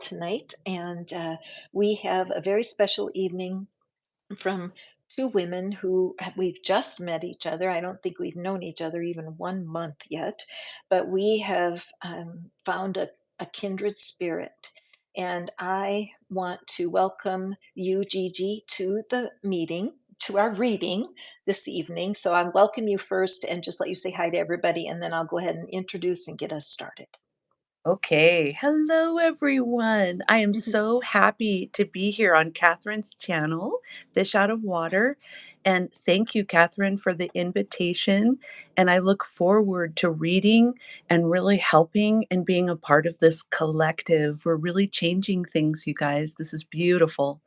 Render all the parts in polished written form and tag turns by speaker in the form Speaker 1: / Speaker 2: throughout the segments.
Speaker 1: tonight, and we have a very special evening from two women who we've just met each other. I don't think we've known each other even 1 month yet, but we have found a kindred spirit. And I want to welcome you, Gigi, to the meeting, to our reading this evening. So I'll welcome you first and just let you say hi to everybody, and then I'll go ahead and introduce and get us started.
Speaker 2: Okay. Hello, everyone. I am so happy to be here on Catherine's channel, Fish Out of Water. And thank you, Catherine, for the invitation. And I look forward to reading and really helping and being a part of this collective. We're really changing things, you guys. This is beautiful.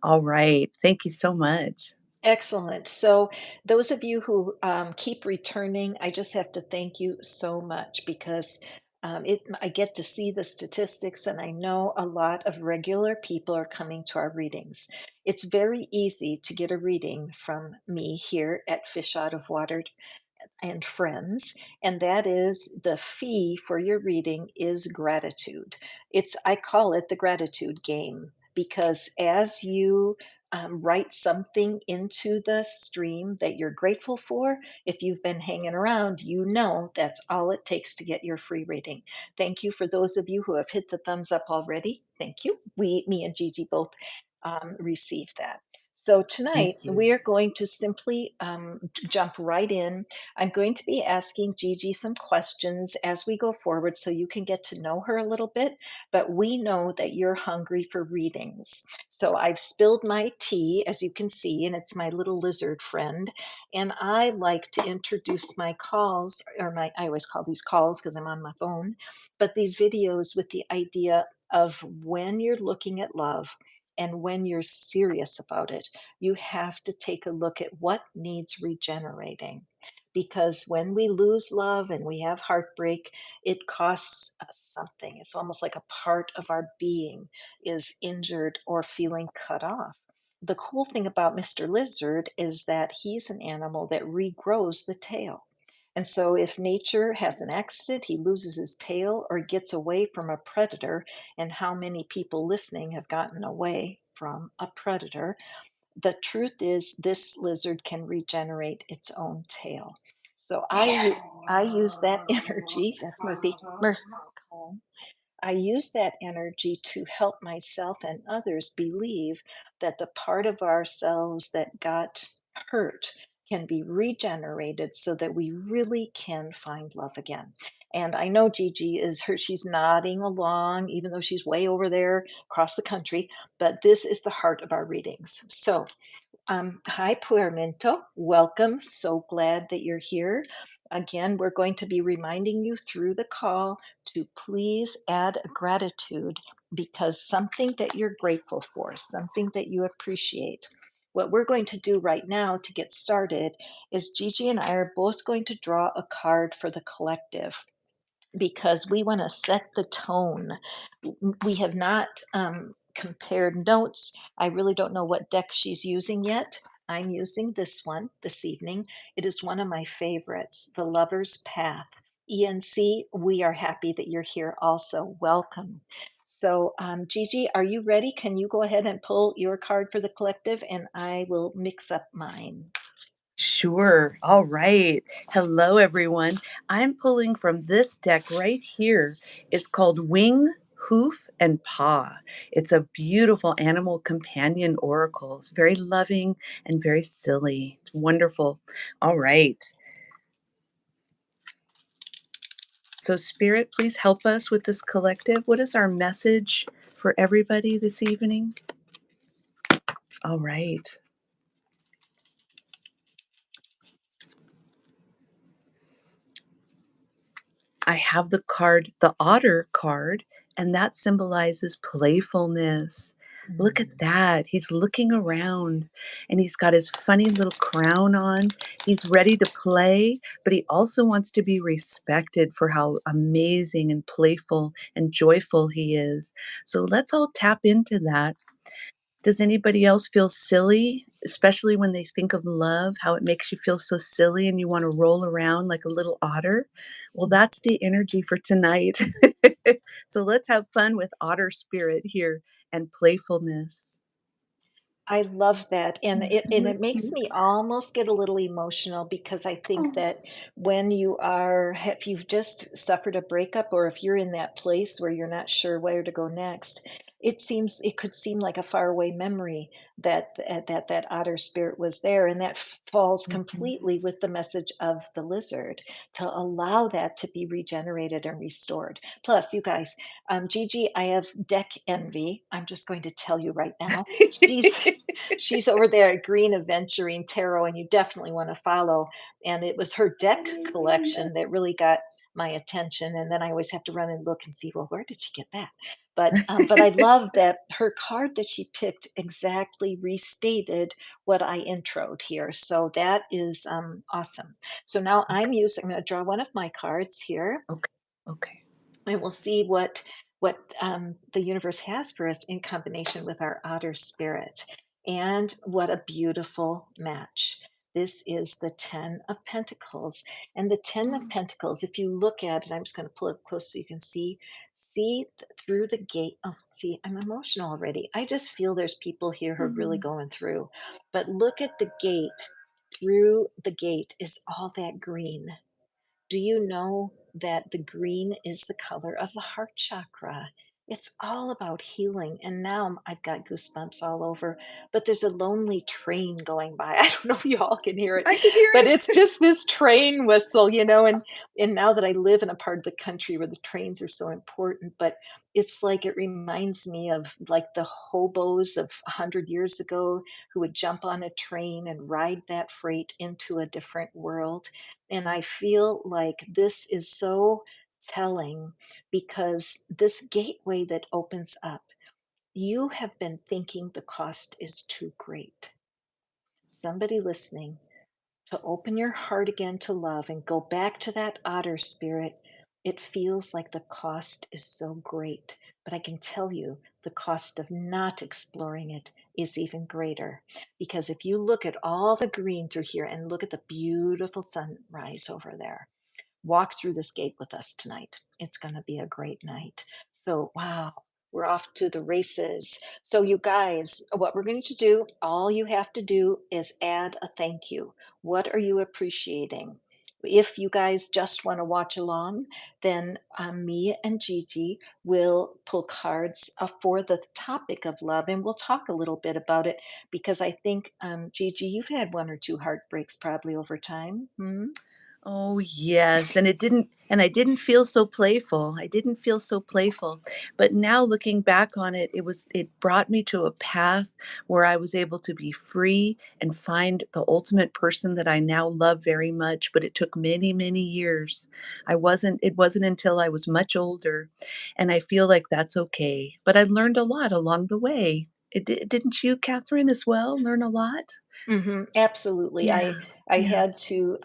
Speaker 2: All right. Thank you so much.
Speaker 1: Excellent. So, those of you who keep returning, I just have to thank you so much because I get to see the statistics, and I know a lot of regular people are coming to our readings. It's very easy to get a reading from me here at Fish Out of Water and Friends, and that is the fee for your reading is gratitude. I call it the gratitude game because as you write something into the stream that you're grateful for. If you've been hanging around, you know that's all it takes to get your free reading. Thank you for those of you who have hit the thumbs up already. Thank you. Me and Gigi both received that. So tonight
Speaker 2: Thank you.
Speaker 1: we are going to simply jump right in. I'm going to be asking Gigi some questions as we go forward so you can get to know her a little bit, but we know that you're hungry for readings. So I've spilled my tea, as you can see, and it's my little lizard friend. And I like to introduce my calls, I always call these calls because I'm on my phone, but these videos with the idea of when you're looking at love and when you're serious about it, you have to take a look at what needs regenerating. Because when we lose love and we have heartbreak, it costs us something. It's almost like a part of our being is injured or feeling cut off. The cool thing about Mr. Lizard is that he's an animal that regrows the tail. And so, if nature has an accident, he loses his tail or gets away from a predator, and how many people listening have gotten away from a predator, the truth is this lizard can regenerate its own tail. So I use that energy. That's Murphy. Murphy. Calm. I use that energy to help myself and others believe that the part of ourselves that got hurt can be regenerated so that we really can find love again. And I know Gigi is her, she's nodding along, even though she's way over there across the country, but this is the heart of our readings. So hi, Puermento. Welcome. So glad that you're here. Again, we're going to be reminding you through the call to please add a gratitude because something that you're grateful for, something that you appreciate. What we're going to do right now to get started is Gigi and I are both going to draw a card for the collective because we want to set the tone. We have not compared notes. I really don't know what deck she's using yet. I'm using this one this evening. It is one of my favorites, The Lover's Path. ENC, we are happy that you're here also. Welcome. So, Gigi, are you ready? Can you go ahead and pull your card for the collective and I will mix up mine?
Speaker 2: Sure. All right. Hello, everyone. I'm pulling from this deck right here. It's called Wing, Hoof, and Paw. It's a beautiful animal companion oracle. It's very loving and very silly. It's wonderful. All right. So, Spirit, please help us with this collective. What is our message for everybody this evening? All right. I have the card, the otter card, and that symbolizes playfulness. Look at that. He's looking around and he's got his funny little crown on. He's ready to play, but he also wants to be respected for how amazing and playful and joyful he is. So let's all tap into that. Does anybody else feel silly, especially when they think of love, how it makes you feel so silly and you want to roll around like a little otter? Well, that's the energy for tonight. So let's have fun with otter spirit here and playfulness.
Speaker 1: I love that, and
Speaker 2: Mhm,
Speaker 1: it makes
Speaker 2: cute.
Speaker 1: me almost get a little emotional because I think
Speaker 2: Oh,
Speaker 1: that when you are if you've just suffered a breakup or if you're in that place where you're not sure where to go next, it could seem like a faraway memory that otter spirit was there, and that falls
Speaker 2: mhm.
Speaker 1: completely with the message of the lizard to allow that to be regenerated and restored. Plus, you guys, Gigi, I have deck envy. I'm just going to tell you right now. She's She's over there at Green Aventuring Tarot, and you definitely want to follow. And it was her deck collection that really got my attention. And then I always have to run and look and see, well, where did she get that? But I love that her card that she picked exactly restated what I introed here. So that is awesome. So now
Speaker 2: Okay,
Speaker 1: I'm going to draw one of my cards here,
Speaker 2: okay, okay.
Speaker 1: and we'll see what the universe has for us in combination with our otter spirit. And what a beautiful match. This is the 10 of Pentacles. And the 10 of
Speaker 2: Oh,
Speaker 1: Pentacles, if you look at it, I'm just going to pull it close so you can through the gate. Oh, see, I'm emotional already. I just feel there's people here who are really
Speaker 2: mm,
Speaker 1: going through. But look at the gate. Through the gate is all that green. Do you know that the green is the color of the heart chakra? It's all about healing. And now I've got goosebumps all over. But there's a lonely train going by. I don't know if you all can hear it,
Speaker 2: I can hear
Speaker 1: but it's
Speaker 2: it.
Speaker 1: just this train whistle, you know. And now that I live in a part of the country where the trains are so important, but it's like it reminds me of like the hobos of 100 years ago who would jump on a train and ride that freight into a different world. And I feel like this is so telling because this gateway that opens up, you have been thinking the cost is too great. Somebody listening, to open your heart again to love and go back to that otter spirit, it feels like the cost is so great. But I can tell you, the cost of not exploring it is even greater. Because if you look at all the green through here and look at the beautiful sunrise over there, walk through this gate with us tonight. It's going to be a great night. So, wow, we're off to the races. So, you guys, what we're going to do, all you have to do is add a thank you. What are you appreciating? If you guys just want to watch along, then me and Gigi will pull cards for the topic of love, and we'll talk a little bit about it because I think, Gigi, you've had one or two heartbreaks probably over time. Hmm?
Speaker 2: Oh, yes, and I didn't feel so playful. I didn't feel so playful. But now looking back on it, it brought me to a path where I was able to be free and find the ultimate person that I now love very much, but it took many, many years. It wasn't until I was much older, and I feel like that's okay. But I learned a lot along the way. Didn't you, Catherine, as well, learn a lot?
Speaker 1: Absolutely.
Speaker 2: Yeah.
Speaker 1: I
Speaker 2: Yeah.
Speaker 1: had to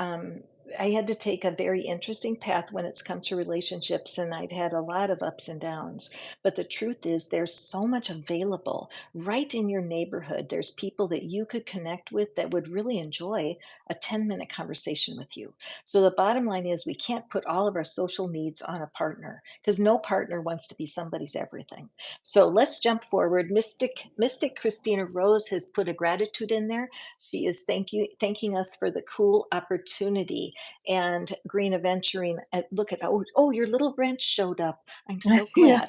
Speaker 1: I had to take a very interesting path when it's come to relationships, and I've had a lot of ups and downs. But the truth is, there's so much available right in your neighborhood. There's people that you could connect with that would really enjoy a 10-minute conversation with you. So the bottom line is, we can't put all of our social needs on a partner because no partner wants to be somebody's everything. So let's jump forward. Mystic Christina Rose has put a gratitude in there. She is thanking us for the cool opportunity. And Green Aventuring, look at, oh, your little wrench showed up. I'm so
Speaker 2: Yeah.
Speaker 1: glad.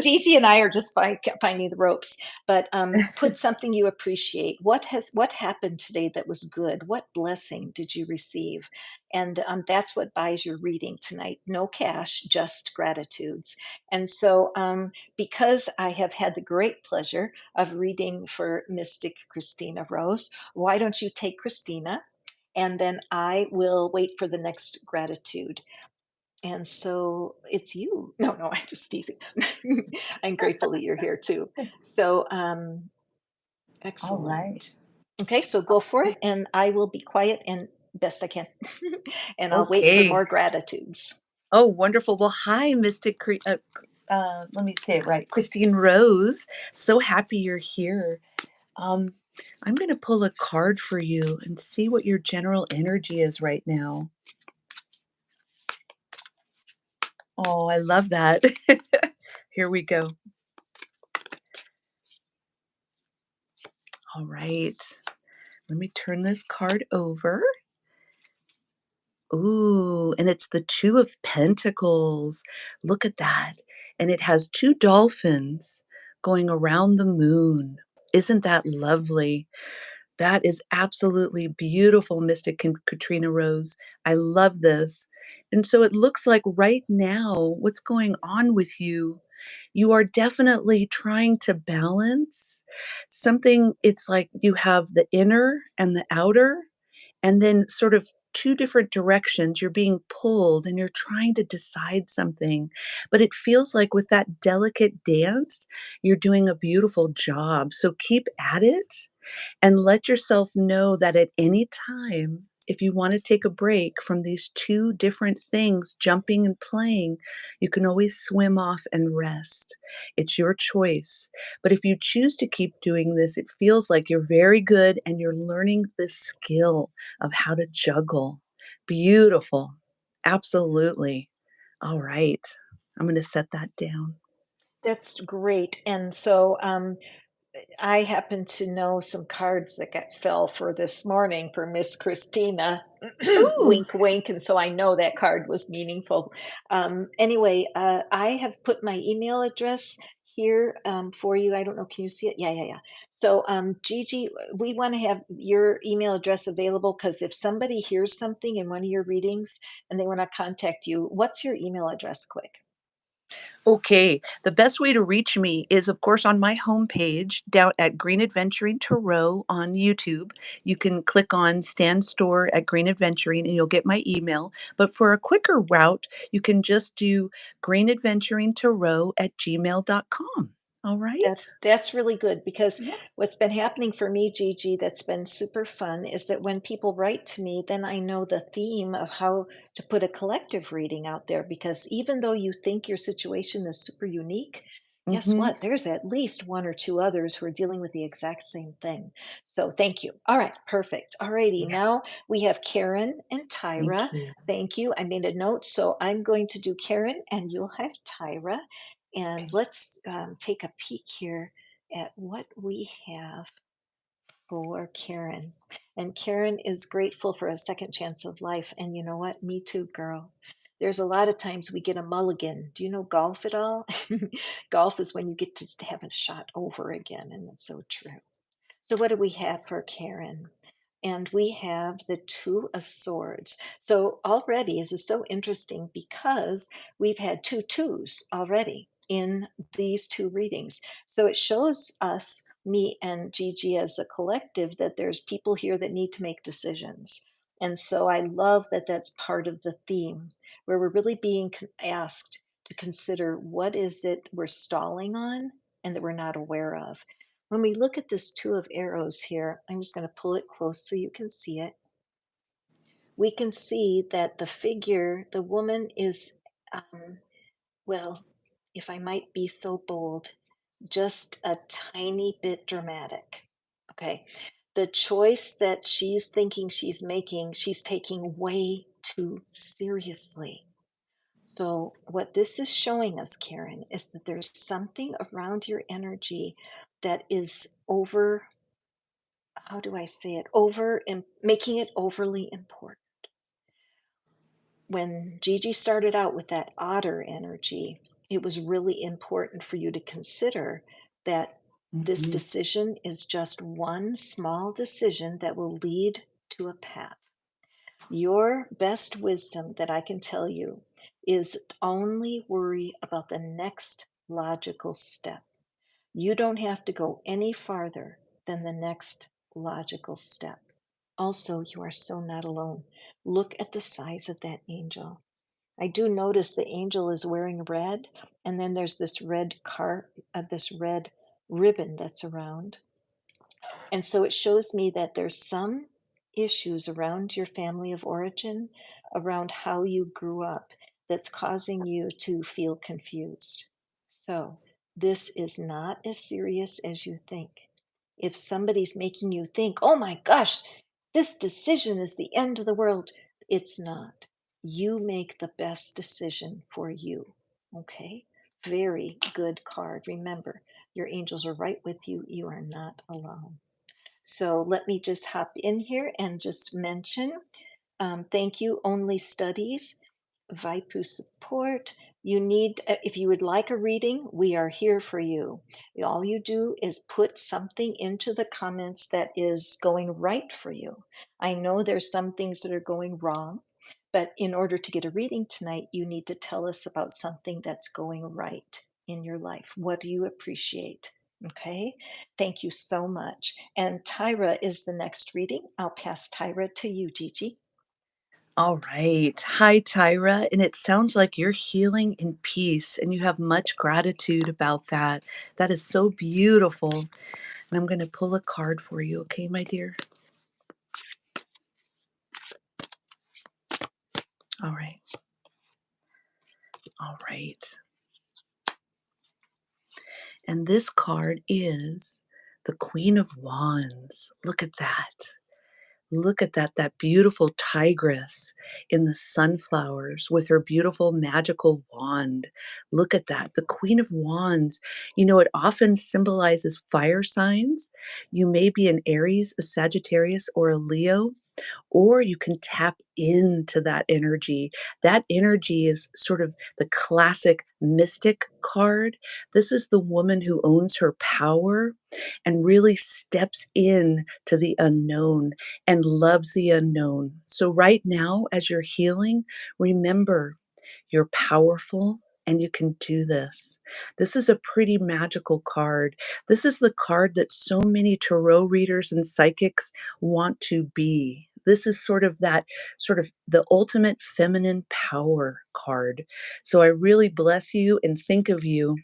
Speaker 1: Gigi and I are just finding the ropes. But put something you appreciate. What happened today that was good? What blessing did you receive? And that's what buys your reading tonight. No cash, just gratitudes. And so, because I have had the great pleasure of reading for Mystic Christina Rose, why don't you take Christina? And then I will wait for the next gratitude. And so it's you. No, no, I'm just teasing. I'm grateful that you're here too. So,
Speaker 2: All right.
Speaker 1: excellent. Okay, so go for it,
Speaker 2: Right.
Speaker 1: and I will be quiet and best I can. And I'll wait for
Speaker 2: Okay.
Speaker 1: more gratitudes.
Speaker 2: Oh, wonderful. Well, hi, let me say it right. Christine Rose. So happy you're here. Um, I'm going to pull a card for you and see what your general energy is right now. Oh, I love that. Here we go. All right. Let me turn this card over. Ooh, and it's the 2 of Pentacles. Look at that. And it has 2 dolphins going around the moon. Isn't that lovely? That is absolutely beautiful, Mystic Katrina Rose. I love this. And so it looks like right now, what's going on with you, you are definitely trying to balance something. It's like you have the inner and the outer, and then sort of 2 different directions. You're being pulled and you're trying to decide something. But it feels like with that delicate dance, you're doing a beautiful job. So keep at it and let yourself know that at any time, if you want to take a break from these 2 different things, jumping and playing, you can always swim off and rest. It's your choice. But if you choose to keep doing this, it feels like you're very good and you're learning the skill of how to juggle. Beautiful. Absolutely. All right. I'm going to set that down.
Speaker 1: That's great. And so, I happen to know some cards that got fell for this morning for Miss Christina.
Speaker 2: Ooh,
Speaker 1: Wink, wink. And so I know that card was meaningful. Anyway, I have put my email address here for you. I don't know. Can you see it? Yeah, yeah, yeah. So, Gigi, we want to have your email address available because if somebody hears something in one of your readings and they want to contact you, what's your email address, quick?
Speaker 2: okay. The best way to reach me is, of course, on my homepage down at Green Adventuring Tarot on YouTube. You can click on Stand Store at Green Adventuring and you'll get my email. But for a quicker route, you can just do greenadventuringtarot at gmail.com. All right?
Speaker 1: That's really good because
Speaker 2: Yeah.
Speaker 1: what's been happening for me, Gigi, that's been super fun is that when people write to me, then I know the theme of how to put a collective reading out there. Because even though you think your situation is super unique, guess
Speaker 2: Hmm.
Speaker 1: what? There's at least one or two others who are dealing with the exact same thing. So thank you. All right, perfect. All righty.
Speaker 2: Yeah.
Speaker 1: Now we have Karen and
Speaker 2: Thank
Speaker 1: Tyra.
Speaker 2: you.
Speaker 1: Thank you. I made a note, so I'm going to do Karen and you'll have Tyra. And
Speaker 2: Okay.
Speaker 1: let's take a peek here at what we have for Karen. And Karen is grateful for a second chance of life. And you know what? Me too, girl. There's a lot of times we get a mulligan. Do you know golf at all? Golf is when you get to have a shot over again. And that's so true. So, what do we have for Karen? And we have the Two of Swords. So, already, this is so interesting because we've had two twos already in these two readings. So, it shows us, me and Gigi as a collective, that there's people here that need to make decisions. And so, I love that that's part of the theme where we're really being asked to consider what is it we're stalling on and that we're not aware of. When we look at this two of arrows here, I'm just going to pull it close so you can see it. We can see that the figure, the woman is, um, well, if I might be so bold, just a tiny bit dramatic. Okay. The choice that she's thinking she's making, she's taking way too seriously. So, what this is showing us, Karen, is that there's something around your energy that is over, how do I say it, over and making it overly important. When Gigi started out with that otter energy, it was really important for you to consider that this
Speaker 2: Hmm.
Speaker 1: decision is just one small decision that will lead to a path. Your best wisdom that I can tell you is only worry about the next logical step. You don't have to go any farther than the next logical step. Also, you are so not alone. Look at the size of that angel. I do notice the angel is wearing red, and then there's this red ribbon that's around. And so it shows me that there's some issues around your family of origin, around how you grew up, that's causing you to feel confused. So this is not as serious as you think. If somebody's making you think, oh my gosh, this decision is the end of the world, it's not. You make the best decision for you. Okay? Very good card. Remember, your angels are right with you. You are not alone. So let me just hop in here and just mention thank you, Only Studies. Vaipu support. You need, if you would like a reading, we are here for you. All you do is put something into the comments that is going right for you. I know there's some things that are going wrong, but in order to get a reading tonight, you need to tell us about something that's going right in your life. What do you appreciate? Okay, thank you so much. And Tyra is the next reading. I'll pass Tyra to you, Gigi.
Speaker 2: All right. Hi, Tyra. And it sounds like you're healing in peace and you have much gratitude about that. That is so beautiful. And I'm going to pull a card for you, okay, my dear? All right. All right. And this card is the Queen of Wands. Look at that. Look at that, that beautiful tigress in the sunflowers with her beautiful magical wand. Look at that, the Queen of Wands. You know, it often symbolizes fire signs. You may be an Aries, a Sagittarius, or a Leo, or you can tap into that energy. That energy is sort of the classic mystic card. This is the woman who owns her power and really steps in to the unknown and loves the unknown. So, right now, as you're healing, remember you're powerful and you can do this. This is a pretty magical card. This is the card that so many tarot readers and psychics want to be. This is sort of the ultimate feminine power card. So I really bless you and think of you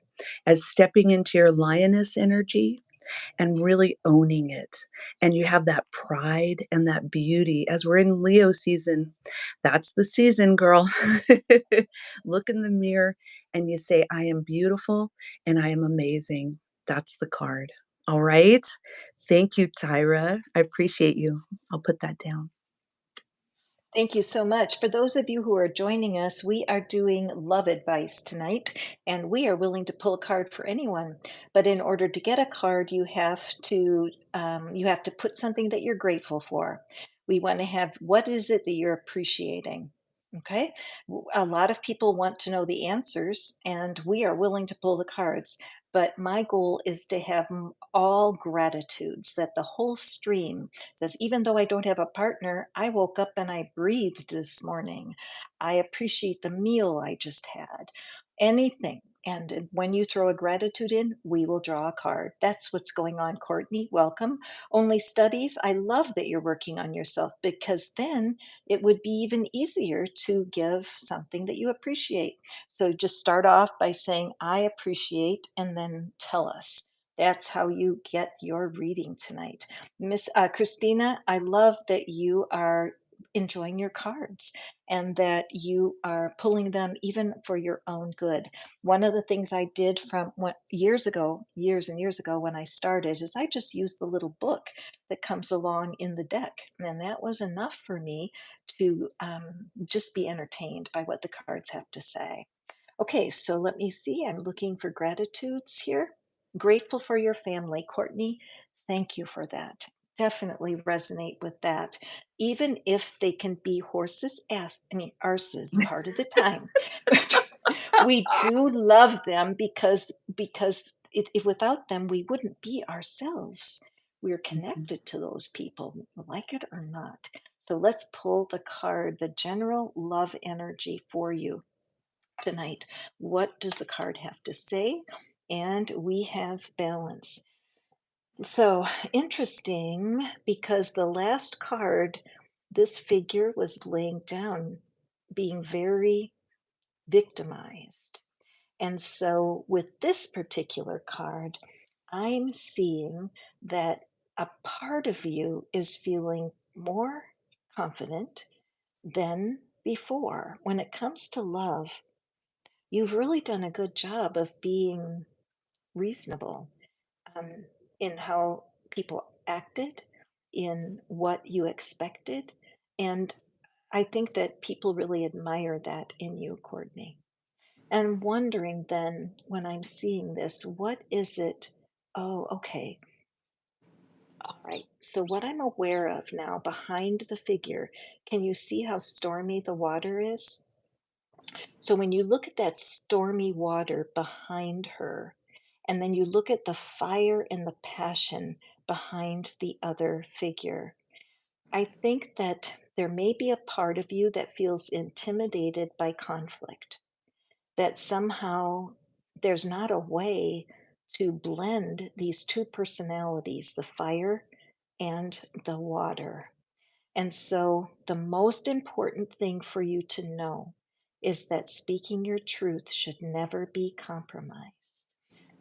Speaker 2: as stepping into your lioness energy and really owning it. And you have that pride and that beauty. As we're in Leo season, that's the season, girl. Look in the mirror and you say, I am beautiful and I am amazing. That's the card. All right. Thank you, Tyra. I appreciate you. I'll put that down.
Speaker 1: Thank you so much. For those of you who are joining us, we are doing love advice tonight, and we are willing to pull a card for anyone. But in order to get a card, you have to put something that you're grateful for. We want to have what is it that you're appreciating. Okay, a lot of people want to know the answers, and we are willing to pull the cards. But my goal is to have all gratitudes, that the whole stream says, even though I don't have a partner, I woke up and I breathed this morning. I appreciate the meal I just had. Anything. And when you throw a gratitude in, we will draw a card. That's what's going on, Courtney. Welcome. Only Studies. I love that you're working on yourself because then it would be even easier to give something that you appreciate. So just start off by saying, I appreciate, and then tell us. That's how you get your reading tonight. Miss Christina, I love that you are enjoying your cards and that you are pulling them even for your own good. One of the things I did from years ago, years and years ago when I started, is I just used the little book that comes along in the deck. And that was enough for me to just be entertained by what the cards have to say. Okay, so let me see. I'm looking for gratitudes here. Grateful for your family, Courtney. Thank you for that. Definitely resonate with that. Even if they can be arses part of the time. We do love them because without them we wouldn't be ourselves. We're
Speaker 2: Mhm.
Speaker 1: connected to those people, like it or not. So let's pull the card, the general love energy for you tonight. What does the card have to say? And we have balance. So interesting because the last card, this figure was laying down, being very victimized. And so with this particular card, I'm seeing that a part of you is feeling more confident than before. When it comes to love, you've really done a good job of being reasonable um, in how people acted, in what you expected. And I think that people really admire that in you, Courtney. And wondering then when I'm seeing this, what is it? Oh, okay. All right. So, what I'm aware of now behind the figure, can you see how stormy the water is? So, when you look at that stormy water behind her, and then you look at the fire and the passion behind the other figure, I think that there may be a part of you that feels intimidated by conflict, that somehow there's not a way to blend these two personalities, the fire and the water. And so, the most important thing for you to know is that speaking your truth should never be compromised.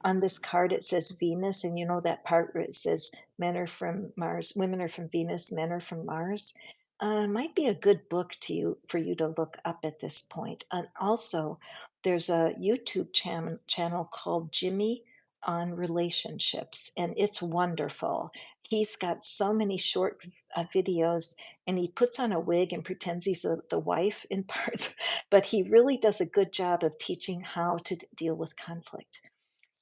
Speaker 1: On this card, it says Venus, and you know that part where it says men are from Mars, women are from Venus, men are from Mars. Might be a good book to you for you to look up at this point. And also, there's a YouTube channel called Jimmy on Relationships, and it's wonderful. He's got so many short videos, and he puts on a wig and pretends he's the wife in parts, but he really does a good job of teaching how to deal with conflict.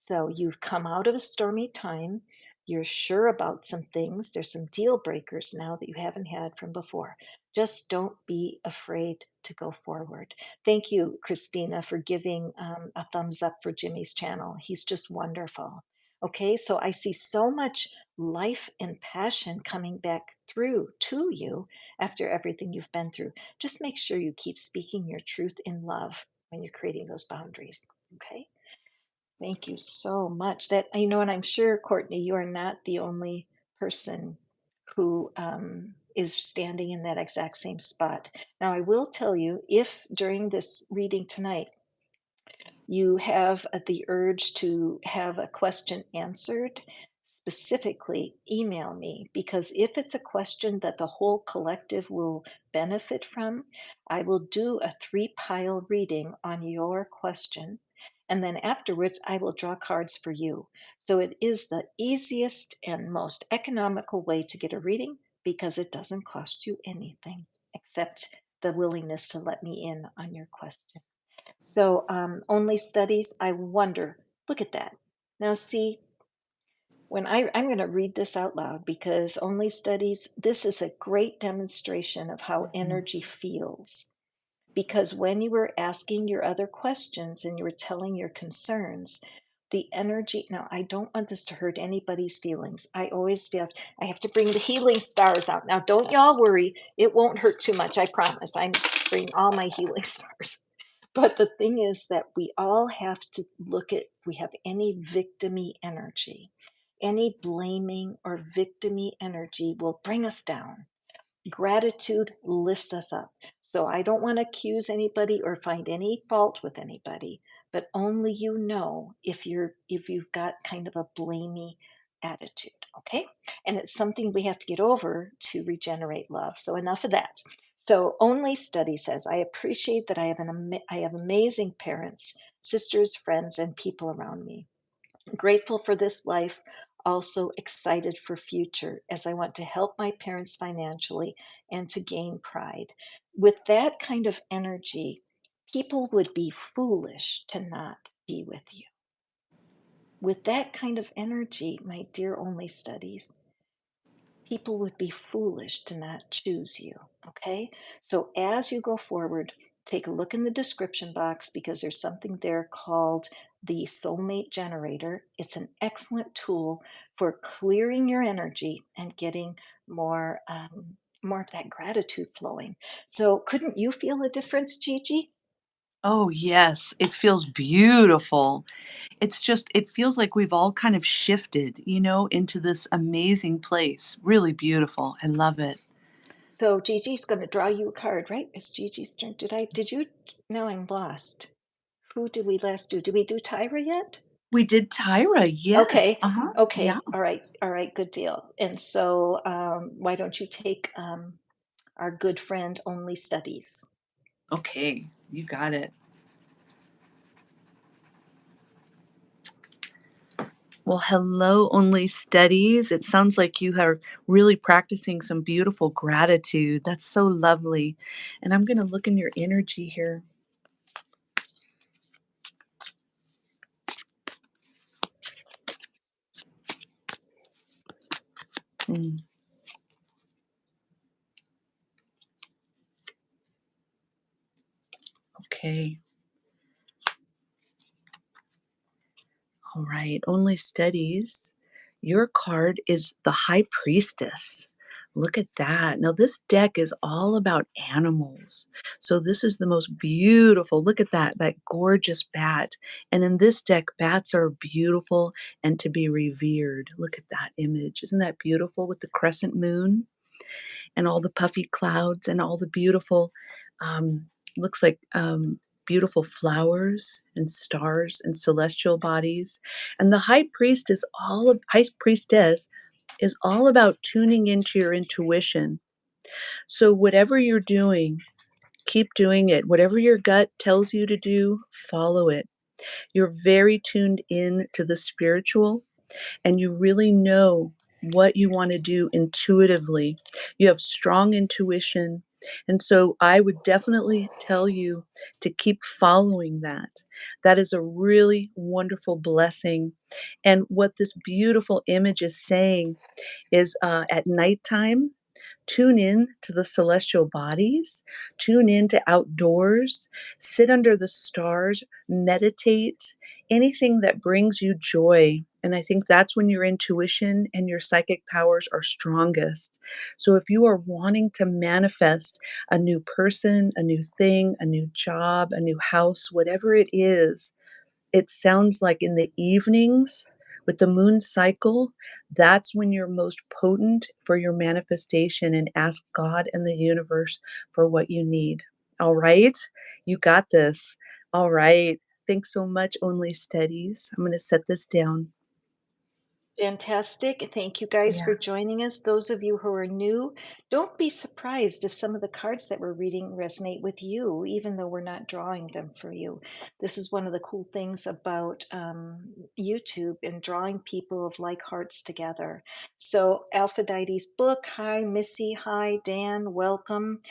Speaker 1: So you've come out of a stormy time. You're sure about some things. There's some deal breakers now that you haven't had from before. Just don't be afraid to go forward. Thank you, Christina, for giving a thumbs up for Jimmy's channel. He's just wonderful. Okay, so I see so much life and passion coming back through to you after everything you've been through. Just make sure you keep speaking your truth in love when you're creating those boundaries. Okay. Thank you so much. That and I'm sure, Courtney, you are not the only person who is standing in that exact same spot. Now, I will tell you, if during this reading tonight you have the urge to have a question answered, specifically email me, because if it's a question that the whole collective will benefit from, I will do a three-pile reading on your question. And then afterwards, I will draw cards for you. So it is the easiest and most economical way to get a reading because it doesn't cost you anything except the willingness to let me in on your question. So, only studies, I wonder, look at that. Now, see, I'm going to read this out loud because only studies, this is a great demonstration of how
Speaker 2: Mhm.
Speaker 1: energy feels. Because when you were asking your other questions and you were telling your concerns, the energy, now I don't want this to hurt anybody's feelings. I always feel I have to bring the healing stars out. Now, don't y'all worry, it won't hurt too much, I promise. I'm bringing all my healing stars. But the thing is that we all have to look at if we have any victimy energy. Any blaming or victimy energy will bring us down. Gratitude lifts us up. So I don't want to accuse anybody or find any fault with anybody, but only you know if you've got kind of a blamey attitude, okay? And it's something we have to get over to regenerate love. So enough of that. So only study says I appreciate that I have amazing parents, sisters, friends, and people around me. Grateful for this life, also excited for future as I want to help my parents financially and to gain pride. With that kind of energy, people would be foolish to not be with you. With that kind of energy, my dear only studies, people would be foolish to not choose you. Okay. So as you go forward, take a look in the description box because there's something there called the soulmate generator. It's an excellent tool for clearing your energy and getting more of that gratitude flowing. So couldn't you feel a difference, Gigi?
Speaker 2: Oh, yes, it feels beautiful. It's just it feels like we've all kind of shifted, into this amazing place. Really beautiful. I love it.
Speaker 1: So Gigi's going to draw you a card, right? It's Gigi's turn. Did you? No, I'm lost. Who did we last do? Did we do Tyra yet?
Speaker 2: We did Tyra, yes.
Speaker 1: Okay,
Speaker 2: Uh-huh. Yeah.
Speaker 1: okay, all right, good deal. And so, why don't you take our good friend Only Studies?
Speaker 2: Okay, you got it. Well, hello, only studies. It sounds like you are really practicing some beautiful gratitude. That's so lovely. And I'm going to look in your energy here. Mm, okay. All right. Only studies. Your card is the High Priestess. Look at that. Now, this deck is all about animals. So, this is the most beautiful. Look at that gorgeous bat. And in this deck, bats are beautiful and to be revered. Look at that image. Isn't that beautiful with the crescent moon? And all the puffy clouds and all the beautiful, um, looks like beautiful flowers and stars and celestial bodies. And the high priestess is all about tuning into your intuition. So whatever you're doing, keep doing it. Whatever your gut tells you to do, follow it. You're very tuned in to the spiritual and you really know what you want to do intuitively. You have strong intuition. And so I would definitely tell you to keep following that. That is a really wonderful blessing. And what this beautiful image is saying is at nighttime, tune in to the celestial bodies, tune in to outdoors, sit under the stars, meditate, anything that brings you joy. And I think that's when your intuition and your psychic powers are strongest. So if you are wanting to manifest a new person, a new thing, a new job, a new house, whatever it is, it sounds like in the evenings with the moon cycle, that's when you're most potent for your manifestation and ask God and the universe for what you need. All right? You got this. All right. Thanks so much, Only Studies. I'm going to set this down.
Speaker 1: Fantastic. Thank you guys for
Speaker 2: Yeah,
Speaker 1: joining us. Those of you who are new, don't be surprised if some of the cards that we're reading resonate with you, even though we're not drawing them for you. This is one of the cool things about YouTube and drawing people of like hearts together. So, Aphrodite's book, hi, Missy, hi, Dan, welcome.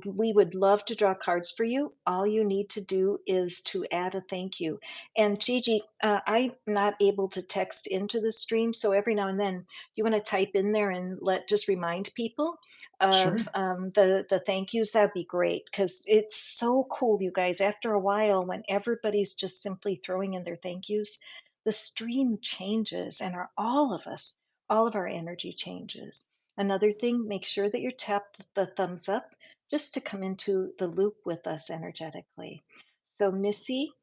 Speaker 1: We would love to draw cards for you. All you need to do is to add a thank you. And Gigi, I'm not able to text into the stream, so every now and then you want to type in there and just remind people of
Speaker 2: sure.
Speaker 1: the thank yous. That'd be great because it's so cool, you guys. After a while, when everybody's just simply throwing in their thank yous, the stream changes, and all of us, all of our energy changes. Another thing, make sure that you tap the thumbs up just to come into the loop with us energetically. So, Missy,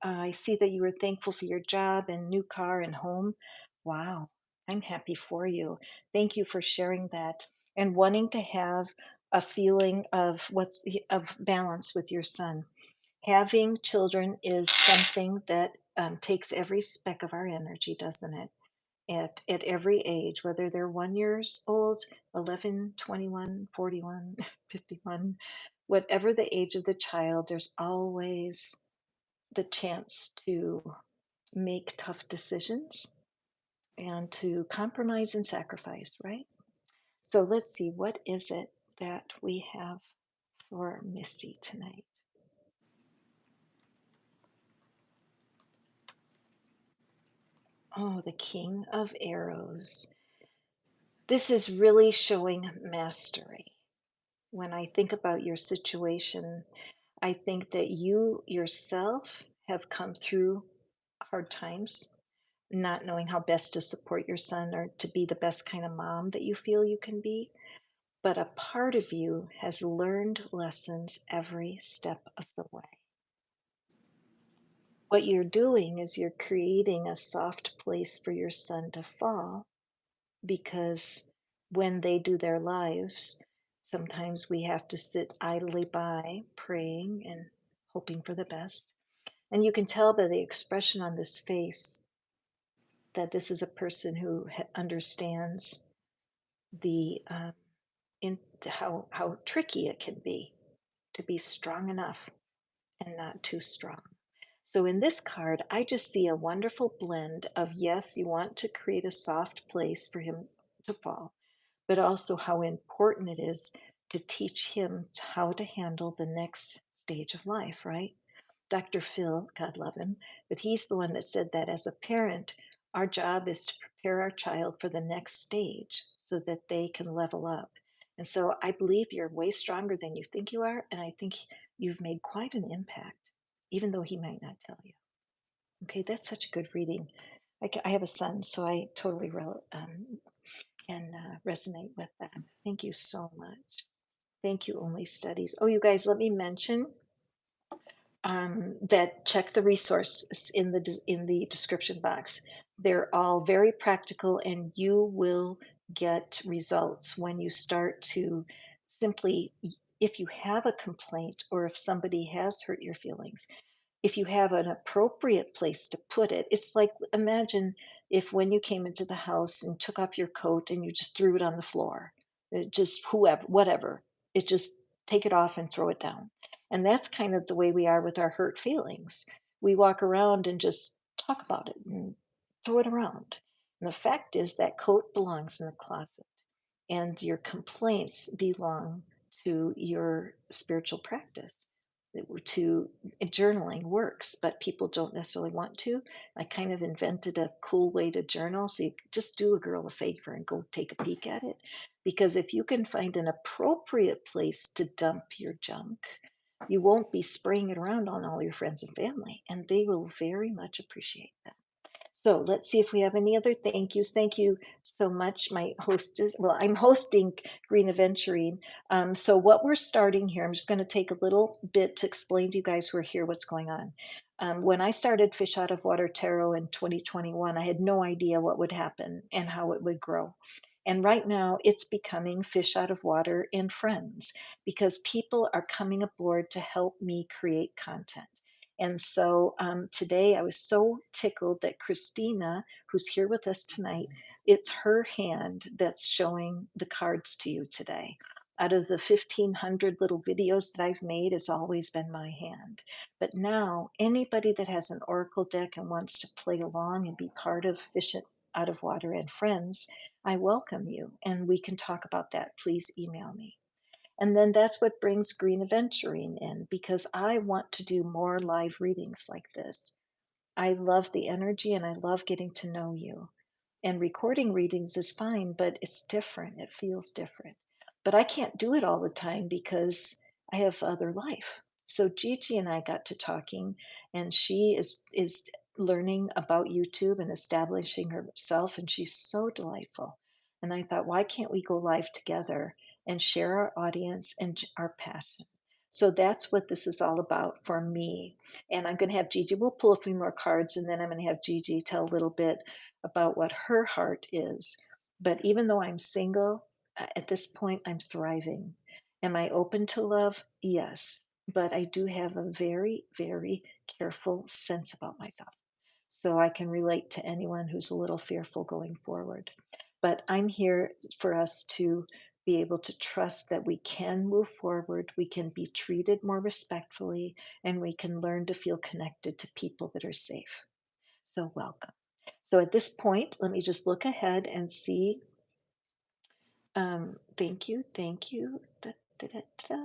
Speaker 1: I see that you were thankful for your job and new car and home. Wow, I'm happy for you. Thank you for sharing that and wanting to have a feeling of of balance with your son. Having children is something that takes every speck of our energy, doesn't it? At every age, whether they're 1 years old, 11, 21, 41, 51, whatever the age of the child, there's always the chance to make tough decisions and to compromise and sacrifice, right? So let's see, what is it that we have for Missy tonight? Oh, the King of Arrows. This is really showing mastery. When I think about your situation, I think that you yourself have come through hard times, not knowing how best to support your son or to be the best kind of mom that you feel you can be. But a part of you has learned lessons every step of the way. What you're doing is you're creating a soft place for your son to fall because when they do their lives, sometimes we have to sit idly by praying and hoping for the best. And you can tell by the expression on this face that this is a person who understands the in how tricky it can be to be strong enough and not too strong. So in this card, I just see a wonderful blend of yes, you want to create a soft place for him to fall, but also how important it is to teach him how to handle the next stage of life, right? Dr. Phil, God love him, but he's the one that said that as a parent, our job is to prepare our child for the next stage so that they can level up. And so I believe you're way stronger than you think you are. And I think you've made quite an impact, even though he might not tell you. Okay, that's such a good reading. I have a son, so I totally can resonate with that. Thank you so much. Thank you, Only Studies. Oh, you guys, let me mention that check the resources in the description box. They're all very practical, and you will get results when you start to simply, if you have a complaint or if somebody has hurt your feelings, if you have an appropriate place to put it, it's like imagine if when you came into the house and took off your coat and you just threw it on the floor, just whoever, whatever, it just take it off and throw it down. And that's kind of the way we are with our hurt feelings. We walk around and just talk about it and throw it around. And the fact is that coat belongs in the closet and your complaints belong to your spiritual practice. To journaling works, but people don't necessarily want to. I kind of invented a cool way to journal, so you just do a girl a favor and go take a peek at it. Because if you can find an appropriate place to dump your junk, you won't be spraying it around on all your friends and family, and they will very much appreciate that. So let's see if we have any other thank yous. Thank you so much. My host is, well, I'm hosting Green Aventurine. So what we're starting here, I'm just going to take a little bit to explain to you guys who are here what's going on. When I started Fish Out of Water Tarot in 2021, I had no idea what would happen and how it would grow. And right now it's becoming Fish Out of Water and Friends because people are coming aboard to help me create content. And so today I was so tickled that Christina, who's here with us tonight, it's her hand that's showing the cards to you today. Out of the 1,500 little videos that I've made, it's always been my hand. But now, anybody that has an oracle deck and wants to play along and be part of Fish It Out of Water and Friends, I welcome you. And we can talk about that. Please email me. And then that's what brings Green Aventurine in because I want to do more live readings like this. I love the energy and I love getting to know you. And recording readings is fine, but it's different. It feels different. But I can't do it all the time because I have other life. So Gigi and I got to talking, and she is learning about YouTube and establishing herself, and she's so delightful. And I thought, why can't we go live together and share our audience and our passion? So that's what this is all about for me. And I'm going to have Gigi, we'll pull a few more cards, and then I'm going to have Gigi tell a little bit about what her heart is. But even though I'm single, at this point, I'm thriving. Am I open to love? Yes. But I do have a very, very careful sense about myself. So I can relate to anyone who's a little fearful going forward. But I'm here for us to be able to trust that we can move forward, we can be treated more respectfully, and we can learn to feel connected to people that are safe. So, welcome. So, at this point, let me just look ahead and see. Thank you, thank you. Da, da, da, da.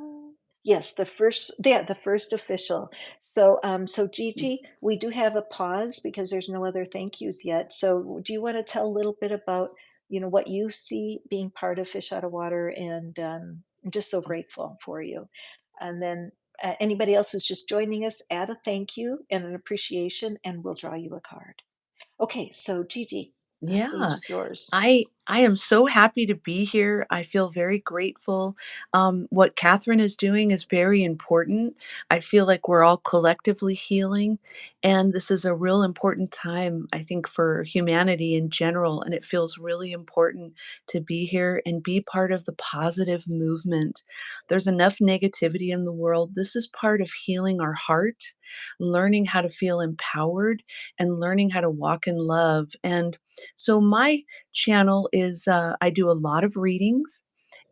Speaker 1: Yes, the first official. So, so Gigi, we do have a pause because there's no other thank yous yet. So, do you want to tell a little bit about, what you see being part of Fish Out of Water, and I'm just so grateful for you. And then anybody else who's just joining us, add a thank you and an appreciation, and we'll draw you a card. Okay, so Gigi, the stage
Speaker 2: Yeah.
Speaker 1: is yours.
Speaker 2: I am so happy to be here. I feel very grateful. What Catherine is doing is very important. I feel like we're all collectively healing, and this is a real important time, I think, for humanity in general. And it feels really important to be here and be part of the positive movement. There's enough negativity in the world. This is part of healing our heart, learning how to feel empowered, and learning how to walk in love. And so, my channel is I do a lot of readings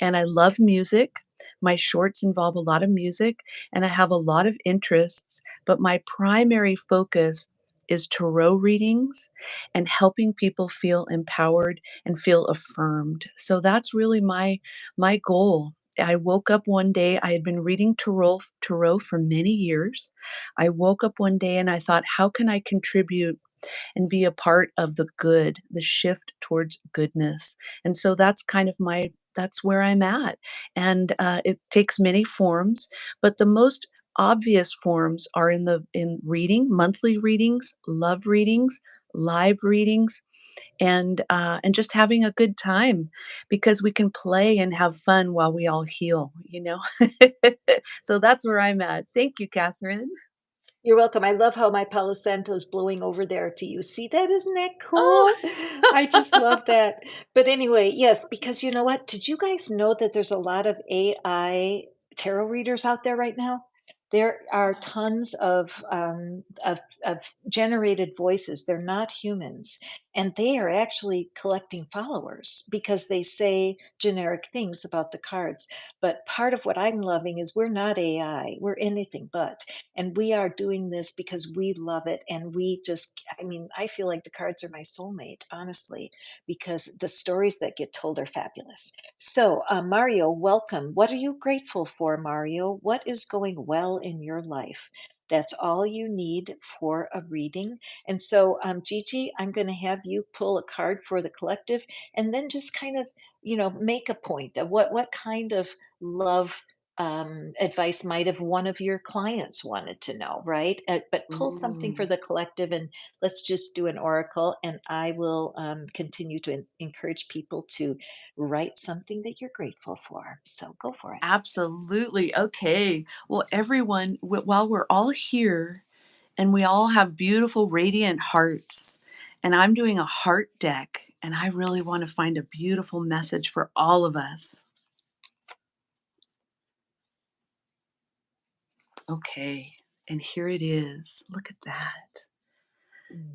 Speaker 2: and I love music, My shorts involve a lot of music, and I have a lot of interests, but my primary focus is tarot readings and helping people feel empowered and feel affirmed. So that's really my goal. I woke up one day, I had been reading tarot for many years. I woke up one day and I thought, how can I contribute and be a part of the good, the shift towards goodness. And so that's kind of that's where I'm at. And it takes many forms, but the most obvious forms are in reading, monthly readings, love readings, live readings, and just having a good time because we can play and have fun while we all heal, you know? So that's where I'm at. Thank you, Catherine.
Speaker 1: You're welcome. I love how my Palo Santo is blowing over there to you. See that? Isn't that
Speaker 2: Oh,
Speaker 1: cool? I just love that. But anyway, yes, because you know what? Did you guys know that there's a lot of AI tarot readers out there right now? There are tons of generated voices. They're not humans, and they are actually collecting followers because they say generic things about the cards. But part of what I'm loving is we're not AI. We're anything but, and we are doing this because we love it. And we just, I mean, I feel like the cards are my soulmate, honestly, because the stories that get told are fabulous. So, Mario, welcome. What are you grateful for, Mario? What is going well in your life? That's all you need for a reading. And so, Gigi, I'm going to have you pull a card for the collective, and then just kind of, make a point of what kind of love advice might have one of your clients wanted to know, right? But pull something for
Speaker 2: ooh.
Speaker 1: the collective, and let's just do an oracle. And I will continue to encourage people to write something that you're grateful for. So go for it.
Speaker 2: Absolutely. Okay. Well, everyone, while we're all here and we all have beautiful, radiant hearts, and I'm doing a heart deck, and I really want to find a beautiful message for all of us. Okay. And here it is. Look at that.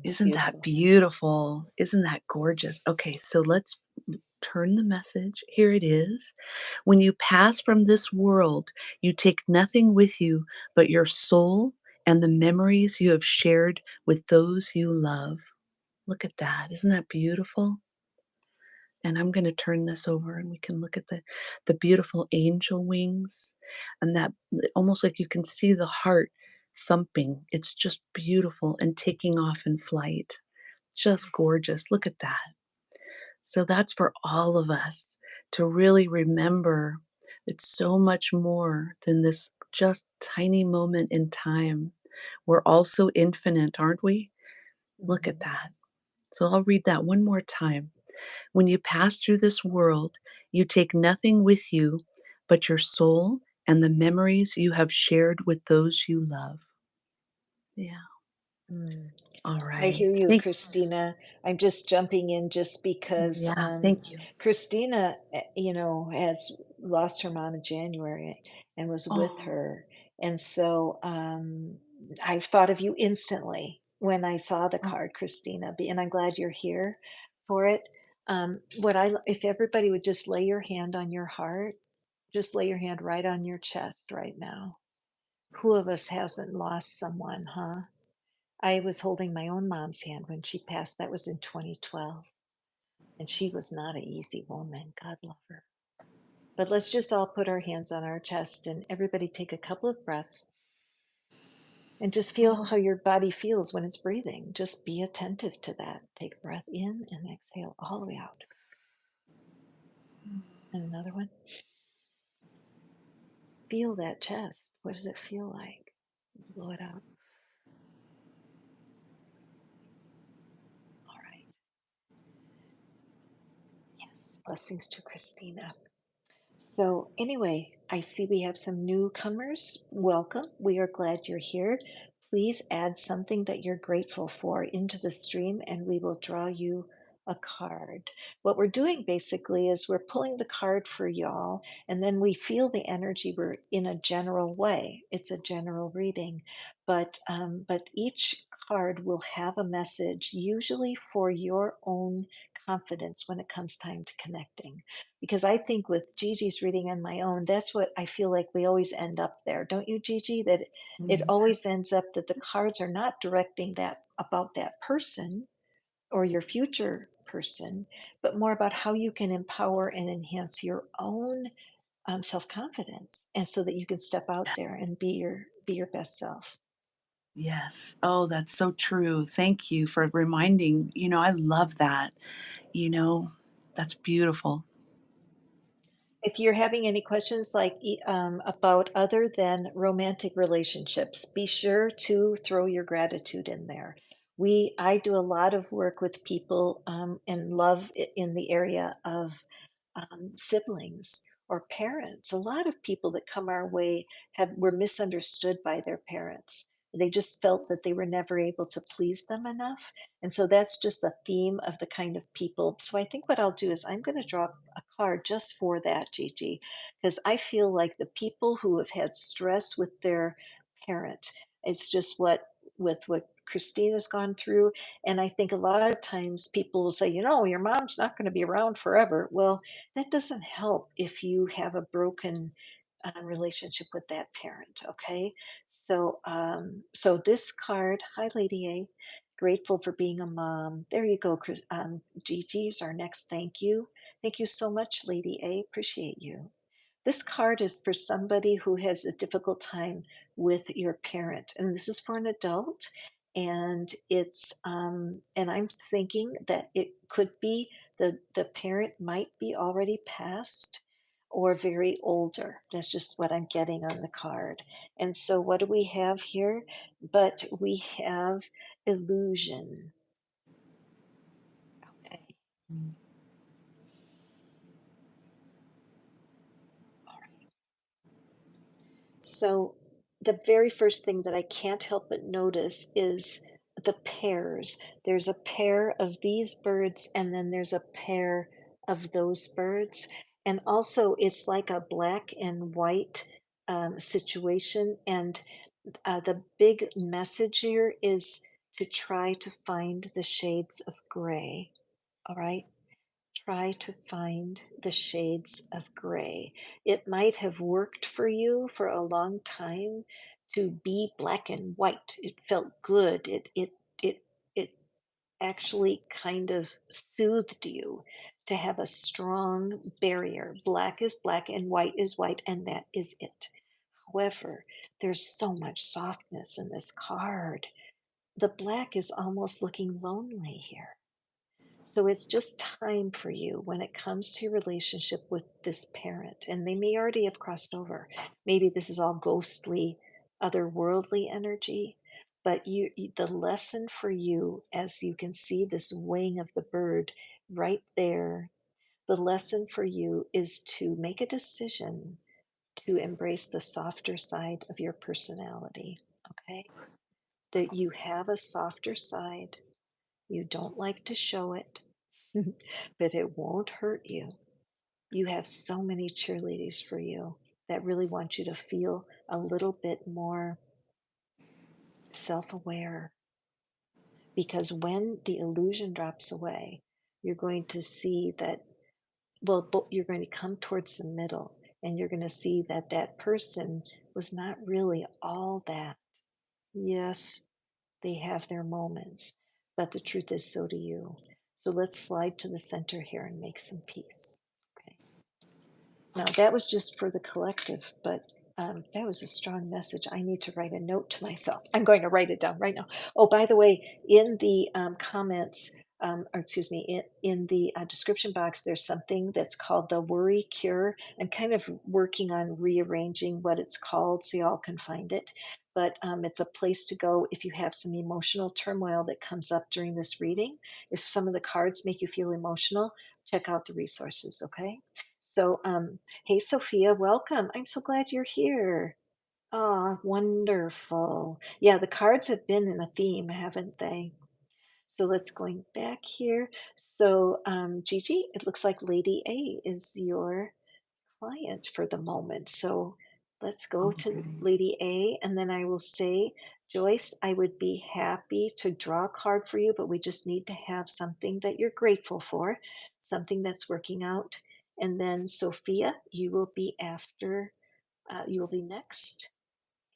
Speaker 1: It's
Speaker 2: Isn't that
Speaker 1: beautiful.
Speaker 2: beautiful? Isn't that gorgeous? Okay. So let's turn the message. Here it is. When you pass from this world, you take nothing with you but your soul and the memories you have shared with those you love. Look at that. Isn't that beautiful? And I'm going to turn this over and we can look at the beautiful angel wings and that almost like you can see the heart thumping. It's just beautiful and taking off in flight. Just gorgeous. Look at that. So that's for all of us to really remember it's so much more than this just tiny moment in time. We're also infinite, aren't we? Look at
Speaker 1: Mhm.
Speaker 2: that. So I'll read that one more time. When you pass through this world, you take nothing with you but your soul and the memories you have shared with those you love. Yeah.
Speaker 1: Mm.
Speaker 2: All
Speaker 1: I
Speaker 2: right.
Speaker 1: hear you,
Speaker 2: Thank
Speaker 1: Christina. I'm just jumping in just because
Speaker 2: Yeah, thank you.
Speaker 1: Christina, has lost her mom in January and was with
Speaker 2: Oh,
Speaker 1: her. And so I thought of you instantly when I saw the
Speaker 2: oh,
Speaker 1: card, Christina, and I'm glad you're here for it. If everybody would just lay your hand on your heart, just lay your hand right on your chest right now. Who of us hasn't lost someone, huh? I was holding my own mom's hand when she passed. That was in 2012. And she was not an easy woman. God love her. But let's just all put our hands on our chest and everybody take a couple of breaths and just feel
Speaker 2: oh.
Speaker 1: how your body feels when it's breathing. Just be attentive to that. Take a breath in and exhale all the way out. And another one. Feel that chest. What does it feel like? Blow it out. All right. Yes. Blessings to Christina. So, anyway, I see we have some newcomers. Welcome. We are glad you're here. Please add something that you're grateful for into the stream and we will draw you a card. What we're doing basically is we're pulling the card for y'all and then we feel the energy. We're in a general way. It's a general reading, but each card will have a message, usually for your own confidence when it comes time to connecting. Because I think with Gigi's reading on my own, that's what I feel like we always end up there. Don't you, Gigi? That it
Speaker 2: Mm.
Speaker 1: always ends up that the cards are not directing that about that person or your future person, but more about how you can empower and enhance your own self-confidence, and so that you can step out there and be your best self.
Speaker 2: Yes. Oh, that's so true. Thank you for reminding. I love that. You know, that's beautiful.
Speaker 1: If you're having any questions like about other than romantic relationships, be sure to throw your gratitude in there. I do a lot of work with people and love in the area of siblings or parents. A lot of people that come our way were misunderstood by their parents. They just felt that they were never able to please them enough. And so that's just a theme of the kind of people. So I think what I'll do is I'm going to draw a card just for that, Gigi, because I feel like the people who have had stress with their parent, it's just what Christina's gone through. And I think a lot of times people will say, your mom's not going to be around forever. Well, that doesn't help if you have a broken relationship with that parent. Okay, so this card, hi, Lady A, grateful for being a mom. There you go, Gigi's our next. Thank you so much, Lady A. Appreciate you. This card is for somebody who has a difficult time with your parent, and this is for an adult. And I'm thinking that it could be the parent might be already passed or very older. That's just what I'm getting on the card. And so, what do we have here? But we have illusion. Okay.
Speaker 2: Mm.
Speaker 1: So, the very first thing that I can't help but notice is the pairs. There's a pair of these birds, and then there's a pair of those birds. And also, it's like a black and white situation. And the big message here is to try to find the shades of gray. All right. Try to find the shades of gray. It might have worked for you for a long time to be black and white. It felt good. It actually kind of soothed you to have a strong barrier. Black is black and white is white, and that is it. However, there's so much softness in this card. The black is almost looking lonely here. So it's just time for you when it comes to your relationship with this parent, and they may already have crossed over. Maybe this is all ghostly, otherworldly energy, but the lesson for you, as you can see this wing of the bird right there, the lesson for you is to make a decision to embrace the softer side of your personality. Okay, that you have a softer side, you don't like to show it, but it won't hurt you. You have so many cheerleaders for you that really want you to feel a little bit more self aware. Because when the illusion drops away, you're going to see that, well, you're going to come towards the middle, and you're going to see that that person was not really all that. Yes, they have their moments, but the truth is, so do you. So let's slide to the center here and make some peace. Okay. Now, that was just for the collective, but that was a strong message. I need to write a note to myself. I'm going to write it down right now. Oh, by the way, in the comments, or excuse me, in the description box, there's something that's called the Worry Cure. I'm kind of working on rearranging what it's called so y'all can find it. But it's a place to go if you have some emotional turmoil that comes up during this reading. If some of the cards make you feel emotional, check out the resources, okay? So, hey, Sophia, welcome. I'm so glad you're here. Ah, wonderful. Yeah, the cards have been in a theme, haven't they? So let's going back here. So, Gigi, it looks like Lady A is your client for the moment. So let's go to
Speaker 2: Okay.
Speaker 1: Lady A, and then I will say Joyce, I would be happy to draw a card for you, but we just need to have something that you're grateful for, something that's working out. And then Sophia, you will be after, you will be next.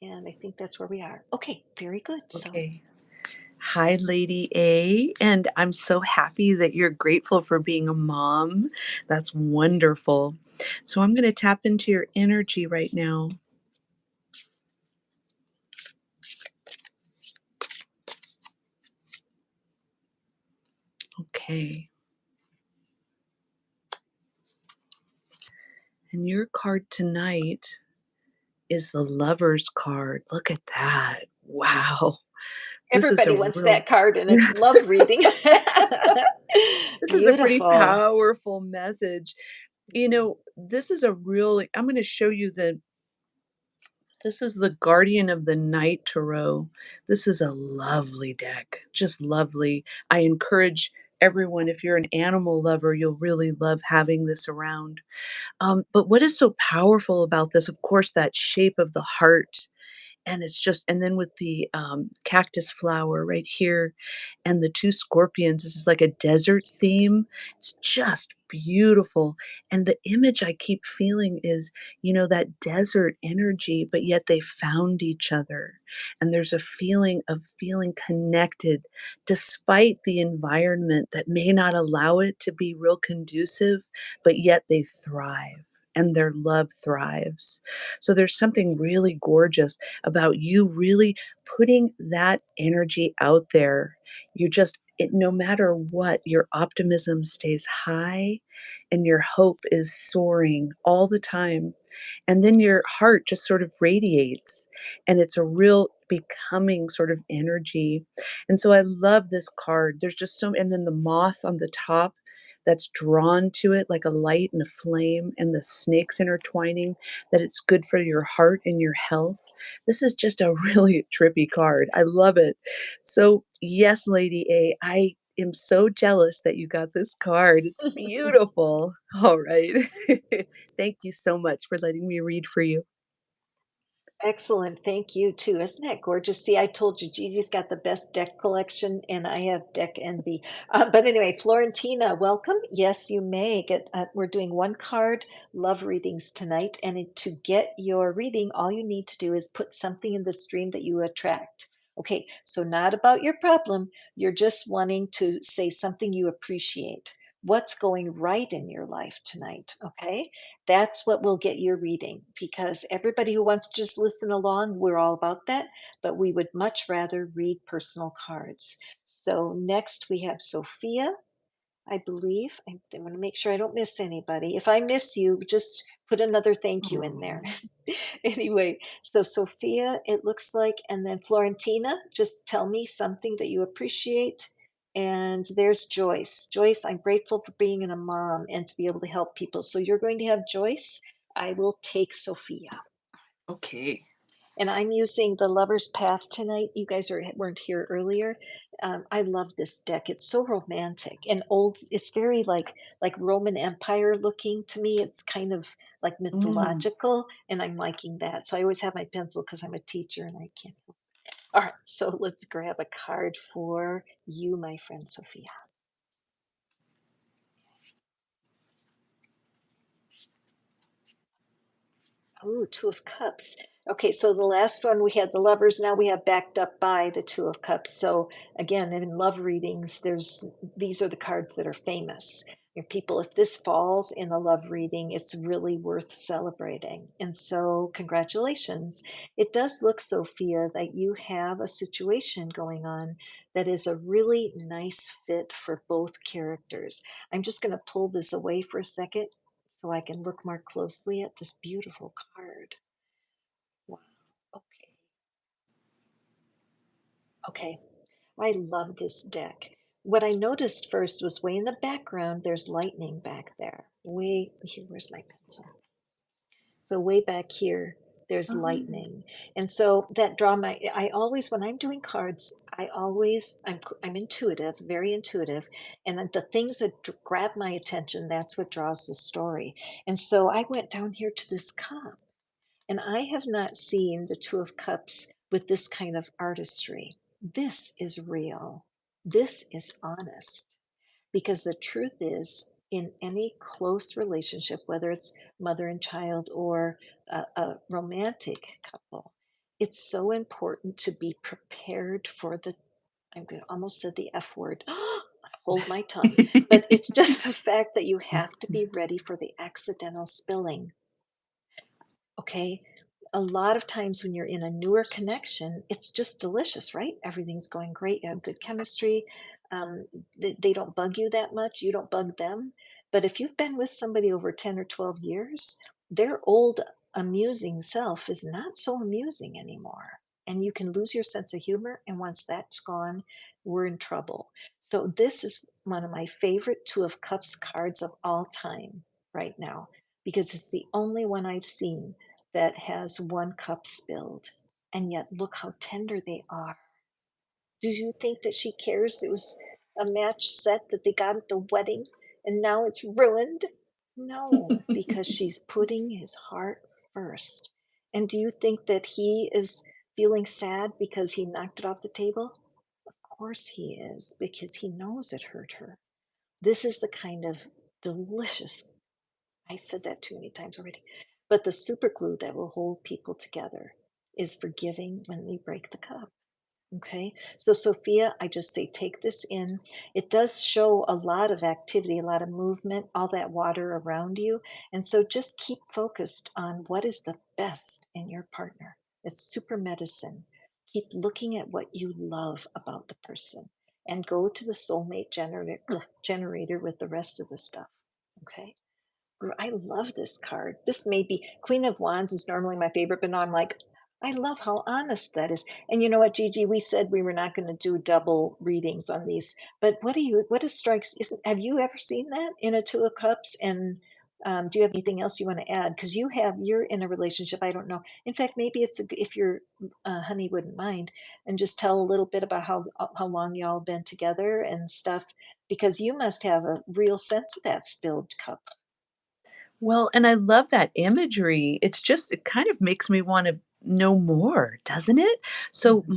Speaker 1: And I think that's where we are. Okay, very good. So
Speaker 2: Okay. Hi, Lady A. And I'm so happy that you're grateful for being a mom. That's wonderful. So I'm going to tap into your energy right now. Okay. And your card tonight is the Lover's card. Look at that. Wow. This is a
Speaker 1: everybody wants
Speaker 2: real
Speaker 1: that card in a love reading.
Speaker 2: this is a pretty
Speaker 1: Beautiful.
Speaker 2: powerful message. This is a really I'm going to show you this is the Guardian of the Night Tarot. This is a lovely deck, just lovely. I encourage everyone, if you're an animal lover, you'll really love having this around. But what is so powerful about this, of course, that shape of the heart, and then with the cactus flower right here and the two scorpions, this is like a desert theme. It's just beautiful. And the image I keep feeling is, that desert energy, but yet they found each other. And there's a feeling of feeling connected despite the environment that may not allow it to be real conducive, but yet they thrive and their love thrives. So there's something really gorgeous about you really putting that energy out there. No matter what, your optimism stays high and your hope is soaring all the time. And then your heart just sort of radiates, and it's a real becoming sort of energy. And so I love this card. There's just and then the moth on the top that's drawn to it like a light and a flame, and the snakes intertwining, that it's good for your heart and your health. This is just a really trippy card. I love it. So, yes, Lady A, I am so jealous that you got this card. It's beautiful. All right. Thank you so much for letting me read for you.
Speaker 1: Excellent. Thank you too. Isn't that gorgeous? See, I told you Gigi's got the best deck collection and I have deck envy. But anyway, Florentina, welcome. Yes, you may get, we're doing one card love readings tonight. And to get your reading, all you need to do is put something in the stream that you attract. Okay, so not about your problem. You're just wanting to say something you appreciate. What's going right in your life tonight? Okay, that's what will get your reading, because everybody who wants to just listen along, we're all about that, but we would much rather read personal cards. So next we have Sophia, I believe. I want to make sure I don't miss anybody. If I miss you, just put another thank you in there.
Speaker 2: Oh,
Speaker 1: Anyway, so Sophia, it looks like, and then Florentina, just tell me something that you appreciate. And there's Joyce. Joyce, I'm grateful for being a mom and to be able to help people. So you're going to have Joyce. I will take Sophia.
Speaker 2: okay.
Speaker 1: And I'm using the Lover's Path tonight. You guys weren't here earlier. I love this deck. It's so romantic and old. It's very like Roman Empire looking to me. It's kind of like
Speaker 2: Mm,
Speaker 1: mythological, and I'm liking that. So I always have my pencil because I'm a teacher and I can't. All right, so let's grab a card for you, my friend Sophia. Oh, Two of Cups. Okay, so the last one we had the Lovers. Now we have backed up by the Two of Cups. So again, in love readings, these are the cards that are famous. People, if this falls in a love reading, it's really worth celebrating. And so, congratulations. It does look, Sophia, that you have a situation going on that is a really nice fit for both characters. I'm just going to pull this away for a second so I can look more closely at this beautiful card. Wow. Okay. Okay. I love this deck. What I noticed first was way in the background, there's lightning back there. Where's my pencil? So way back here, there's
Speaker 2: um,
Speaker 1: lightning. And so that I always, when I'm doing cards, I'm intuitive, very intuitive. And then the things that grab my attention, that's what draws the story. And so I went down here to this cup. And I have not seen the Two of Cups with this kind of artistry. This is real. This is honest. Because the truth is, in any close relationship, whether it's mother and child or a romantic couple, it's so important to be prepared for the, I'm going to almost said the F word. Hold my tongue. But it's just the fact that you have to be ready for the accidental spilling. Okay. A lot of times when you're in a newer connection, it's just delicious, right? Everything's going great. You have good chemistry. Um, they don't bug you that much. You don't bug them. But if you've been with somebody over 10 or 12 years, their old amusing self is not so amusing anymore. And you can lose your sense of humor. And once that's gone, we're in trouble. So, this is one of my favorite Two of Cups cards of all time right now, because it's the only one I've seen that has one cup spilled. And yet, look how tender they are. Do you think that she cares? It was a match set that they got at the wedding and now it's ruined? No, because she's putting his heart first. And do you think that he is feeling sad because he knocked it off the table? Of course he is, because he knows it hurt her. This is the kind of delicious, I said that too many times already. But the super glue that will hold people together is forgiving when we break the cup. Okay. So, Sophia, I just say take this in. It does show a lot of activity, a lot of movement, all that water around you. And so just keep focused on what is the best in your partner. It's super medicine. Keep looking at what you love about the person and go to the soulmate generator with the rest of the stuff. Okay. I love this card. This may be Queen of Wands is normally my favorite, but now I'm like, I love how honest that is. And you know what, Gigi, we said we were not going to do double readings on these, but what is strikes? Isn't have you ever seen that in a Two of Cups? And do you have anything else you want to add? Because you're in a relationship. I don't know. In fact, maybe if your honey wouldn't mind, and just tell a little bit about how long y'all been together and stuff, because you must have a real sense of that spilled cup.
Speaker 2: Well, and I love that imagery. It's just it kind of makes me wanna know more, doesn't it? So
Speaker 1: Mhm.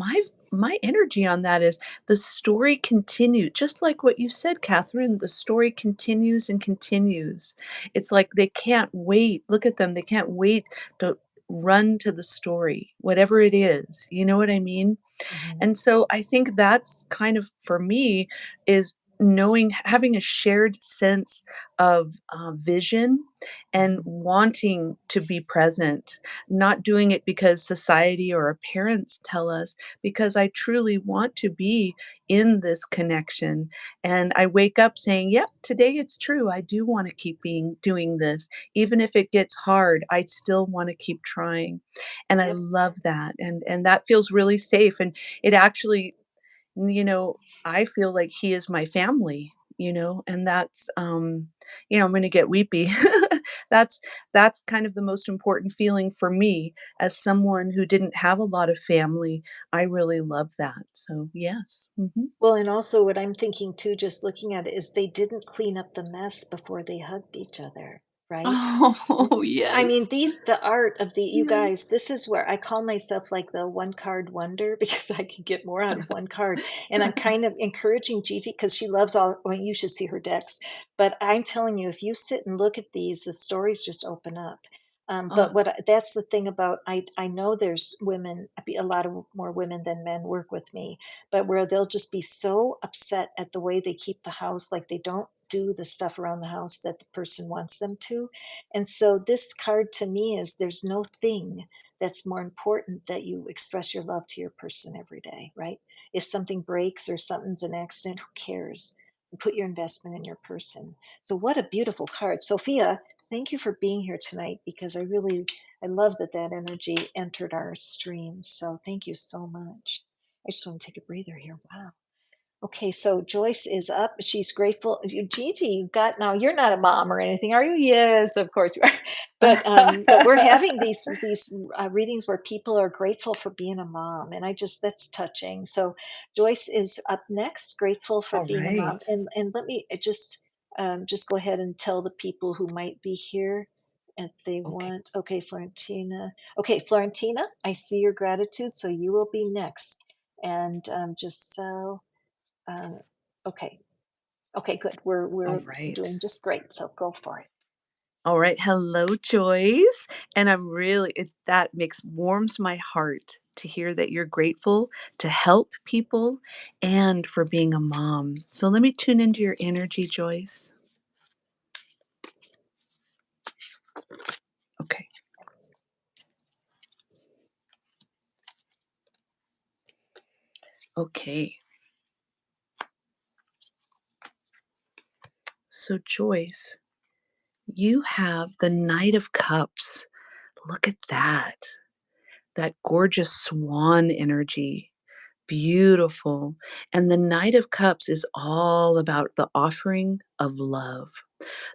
Speaker 2: my energy on that is the story continue just like what you said, Catherine, the story continues and continues. It's like they can't wait. Look at them, they can't wait to run to the story, whatever it is, you know what I mean?
Speaker 1: Mhm.
Speaker 2: And so I think that's kind of for me is knowing having a shared sense of vision and
Speaker 1: Mhm.
Speaker 2: wanting to be present, not doing it because society or our parents tell us, because I truly want to be in this connection. And I wake up saying, yep, today it's true. I do want to keep being doing this. Even if it gets hard, I still want to keep trying. And I
Speaker 1: Yep.
Speaker 2: love that. And that feels really safe. And it actually, you know, I feel like he is my family, and that's, I'm gonna get weepy. That's that's kind of the most important feeling for me as someone who didn't have a lot of family. I really love that. So yes. Mhm.
Speaker 1: Well, and also what I'm thinking too, just looking at it, is they didn't clean up the mess before they hugged each other, right? Mm,
Speaker 2: Oh,
Speaker 1: I mean,
Speaker 2: yes.
Speaker 1: the art of the you guys,
Speaker 2: Yes.
Speaker 1: this is where I call myself like the one card wonder because I can get more out of one card. And I'm kind of encouraging Gigi because she loves all, well, you should see her decks. But I'm telling you, if you sit and look at these, the stories just open up.
Speaker 2: Oh,
Speaker 1: But that's the thing about I know there's women, a lot of more women than men work with me, but where they'll just be so upset at the way they keep the house, like they don't do the stuff around the house that the person wants them to. And so this card to me is there's no thing that's more important that you express your love to your person every day, right? If something breaks or something's an accident, who cares? Put your investment in your person. So what a beautiful card. Sophia, thank you for being here tonight because I love that that energy entered our stream. So thank you so much. I just want to take a breather here. Wow. Okay, so Joyce is up. She's grateful. Gigi, you got now. You're not a mom or anything, are you? Yes, of course you are. But we're having these readings where people are grateful for being a mom, and I just that's touching. So Joyce is up next, grateful for
Speaker 2: all
Speaker 1: being a mom,
Speaker 2: right.
Speaker 1: and let me just go ahead and tell the people who might be here. if they
Speaker 2: Okay.
Speaker 1: want. Okay, Florentina. Okay, Florentina, I see your gratitude, so you will be next. And Giselle, uh, okay, okay, good.
Speaker 2: All
Speaker 1: We're
Speaker 2: right.
Speaker 1: doing just great. So go for it.
Speaker 2: All right. Hello, Joyce. And I'm really, that makes warms my heart to hear that you're grateful to help people and for being a mom. So let me tune into your energy, Joyce. Okay. Okay. So, Joyce, you have the Knight of Cups. Look at that. That gorgeous swan energy. Beautiful. And the Knight of Cups is all about the offering of love,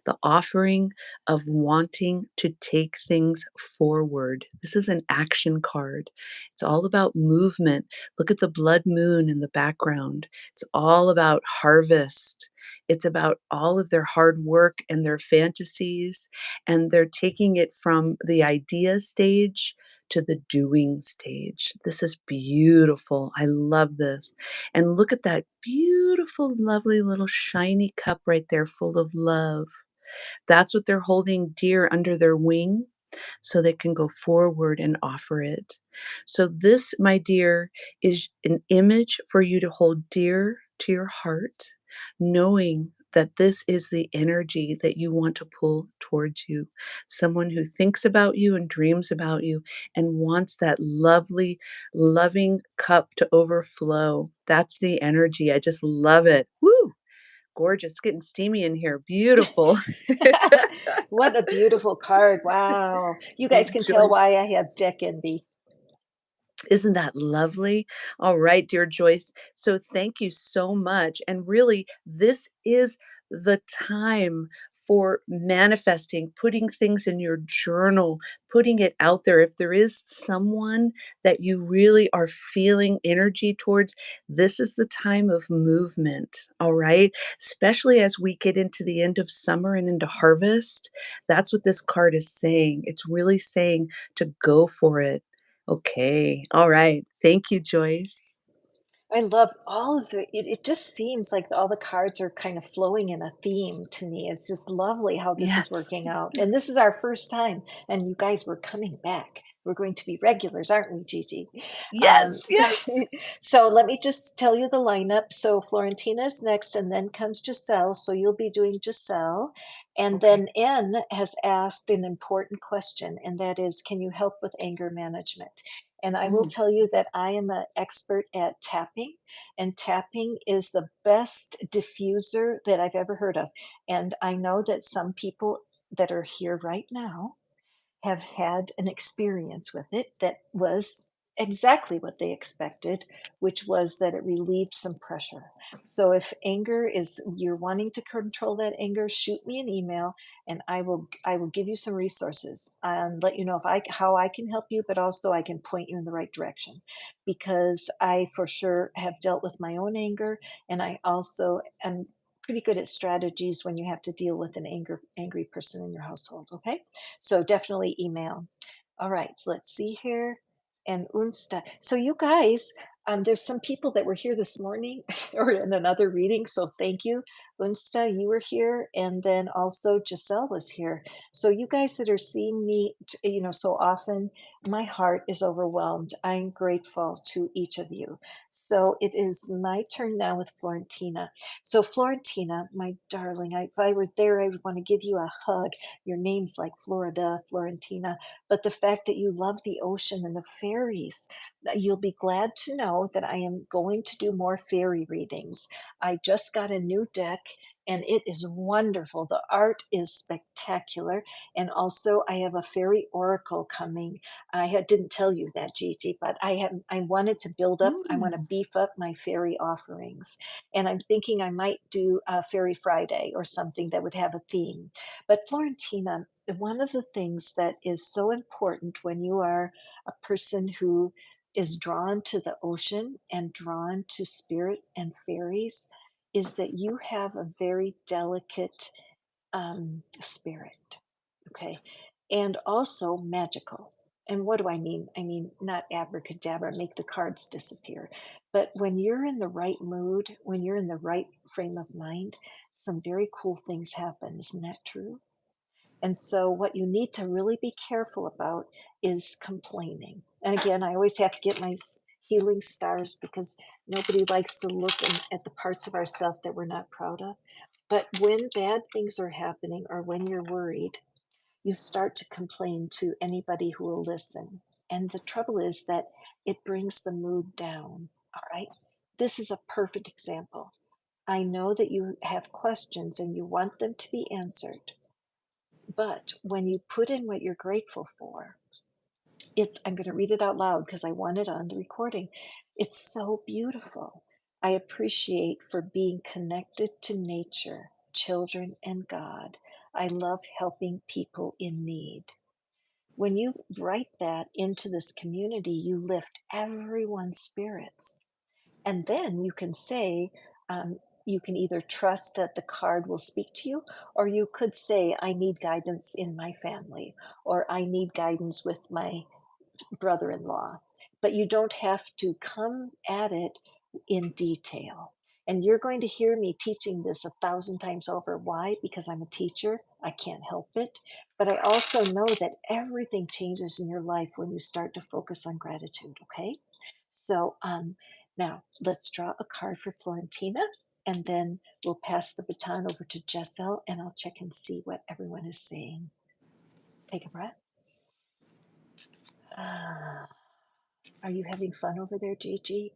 Speaker 2: the offering of wanting to take things forward. This is an action card. It's all about movement. Look at the blood moon in the background. It's all about harvest. It's about all of their hard work and their fantasies, and they're taking it from the idea stage to the doing stage. This is beautiful. I love this. And look at that beautiful, lovely little shiny cup right there full of love. That's what they're holding dear under their wing so they can go forward and offer it. So, this, my dear, is an image for you to hold dear to your heart, knowing that this is the energy that you want to pull towards you. Someone who thinks about you and dreams about you and wants that lovely, loving cup to overflow. That's the energy. I just love it. Woo! Gorgeous. It's getting steamy in here. Beautiful.
Speaker 1: What a beautiful card. Wow. You guys can tell
Speaker 2: Joyce.
Speaker 1: why I have deck envy.
Speaker 2: Isn't that lovely? All right, dear Joyce. So thank you so much. And really, this is the time for manifesting, putting things in your journal, putting it out there. If there is someone that you really are feeling energy towards, this is the time of movement. All right. Especially as we get into the end of summer and into harvest. That's what this card is saying. It's really saying to go for it. Okay. All right. Thank you, Joyce.
Speaker 1: I love all of it just seems like all the cards are kind of flowing in a theme to me. It's just lovely how this is
Speaker 2: Yes.
Speaker 1: working out. And this is our first time, and you guys were coming back. We're going to be regulars, aren't we, Gigi? Um,
Speaker 2: Yes. Yes.
Speaker 1: so let me just tell you the lineup. So Florentina is next, and then comes Giselle. So you'll be doing Giselle. And
Speaker 2: Okay.
Speaker 1: then N has asked an important question, and that is, can you help with anger management? And I will
Speaker 2: Mm.
Speaker 1: tell you that I am an expert at tapping, and tapping is the best diffuser that I've ever heard of. And I know that some people that are here right now have had an experience with it that was exactly what they expected, which was that it relieved some pressure. So if anger is you're wanting to control that anger, shoot me an email and I will give you some resources and let you know if I how I can help you, but also I can point you in the right direction because I for sure have dealt with my own anger and I also am pretty good at strategies when you have to deal with an angry person in your household. Okay, so definitely email. All right, so let's see here. And Unsta. So you guys, there's some people that were here this morning or in another reading. So thank you. Unsta, you were here. And then also Giselle was here. So you guys that are seeing me, so often, my heart is overwhelmed. I'm grateful to each of you. So it is my turn now with Florentina. So Florentina, my darling, if I were there, I would want to give you a hug. Your name's like Florida, Florentina, but the fact that you love the ocean and the fairies, you'll be glad to know that I am going to do more fairy readings. I just got a new deck and it is wonderful. The art is spectacular. And also, I have a fairy oracle coming. Didn't tell you that, Gigi, but I wanted to build up, I want to
Speaker 2: Mm.
Speaker 1: beef up my fairy offerings. And I'm thinking I might do a Fairy Friday or something that would have a theme. But Florentina, one of the things that is so important when you are a person who is drawn to the ocean and drawn to spirit and fairies is that you have a very delicate spirit. Okay. and also magical. And what do I mean? I mean, not abracadabra, make the cards disappear. But when you're in the right mood, when you're in the right frame of mind, some very cool things happen. Isn't that true? And so, what you need to really be careful about is complaining. And again, I always have to get my healing stars because nobody likes to look at the parts of ourselves that we're not proud of. But when bad things are happening or when you're worried, you start to complain to anybody who will listen. And the trouble is that it brings the mood down. All right. This is a perfect example. I know that you have questions and you want them to be answered. But when you put in what you're grateful for, I'm going to read it out loud because I want it on the recording. It's so beautiful. I appreciate for being connected to nature, children, and God. I love helping people in need. When you write that into this community, you lift everyone's spirits. And then you can say, you can either trust that the card will speak to you, or you could say, I need guidance in my family, or I need guidance with my brother in law. But you don't have to come at it in detail. And you're going to hear me teaching this 1,000 times over. Why? Because I'm a teacher. I can't help it. But I also know that everything changes in your life when you start to focus on gratitude. Okay. So now let's draw a card for Florentina. And then we'll pass the baton over to Jazelle and I'll check and see what everyone is saying. Take a breath. Ah. Are you having fun over there, Gigi?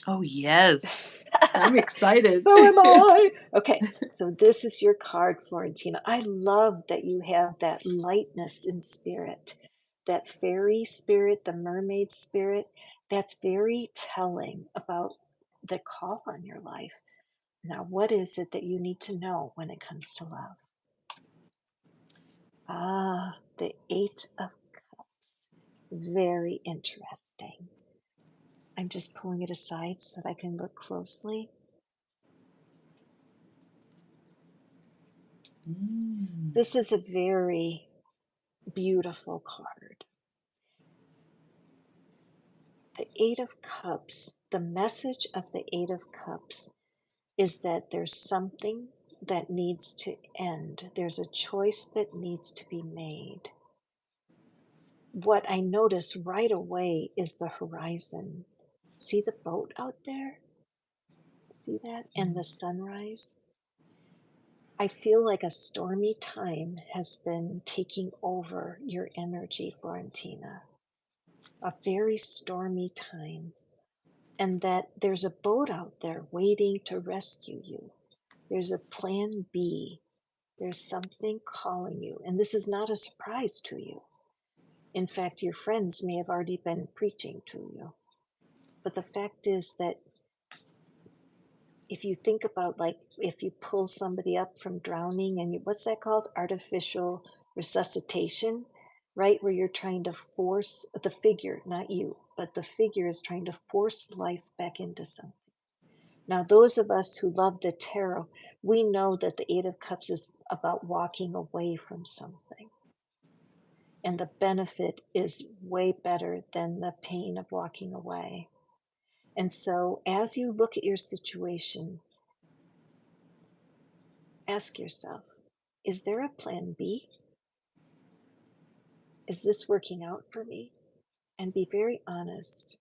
Speaker 2: Oh, yes. I'm excited.
Speaker 1: So am I. Okay, so this is your card, Florentina. I love that you have that lightness in spirit, that fairy spirit, the mermaid spirit. That's very telling about the call on your life. Now, what is it that you need to know when it comes to love? Ah, the Eight of Cups. Very interesting. I'm just pulling it aside so that I can look closely.
Speaker 2: Mm.
Speaker 1: This is a very beautiful card. The Eight of Cups, the message of the Eight of Cups is that there's something that needs to end. There's a choice that needs to be made. What I notice right away is the horizon. See the boat out there? See that? And the sunrise? I feel like a stormy time has been taking over your energy, Florentina. A very stormy time. And that there's a boat out there waiting to rescue you. There's a plan B. There's something calling you. And this is not a surprise to you. In fact, your friends may have already been preaching to you. But the fact is that if you think about, like, if you pull somebody up from drowning and what's that called? Artificial resuscitation, right? Where you're trying to force the figure, not you, but the figure is trying to force life back into something. Now, those of us who love the tarot, we know that the Eight of Cups is about walking away from something. And the benefit is way better than the pain of walking away. And so, as you look at your situation, ask yourself, is there a plan B? Is this working out for me? And be very honest.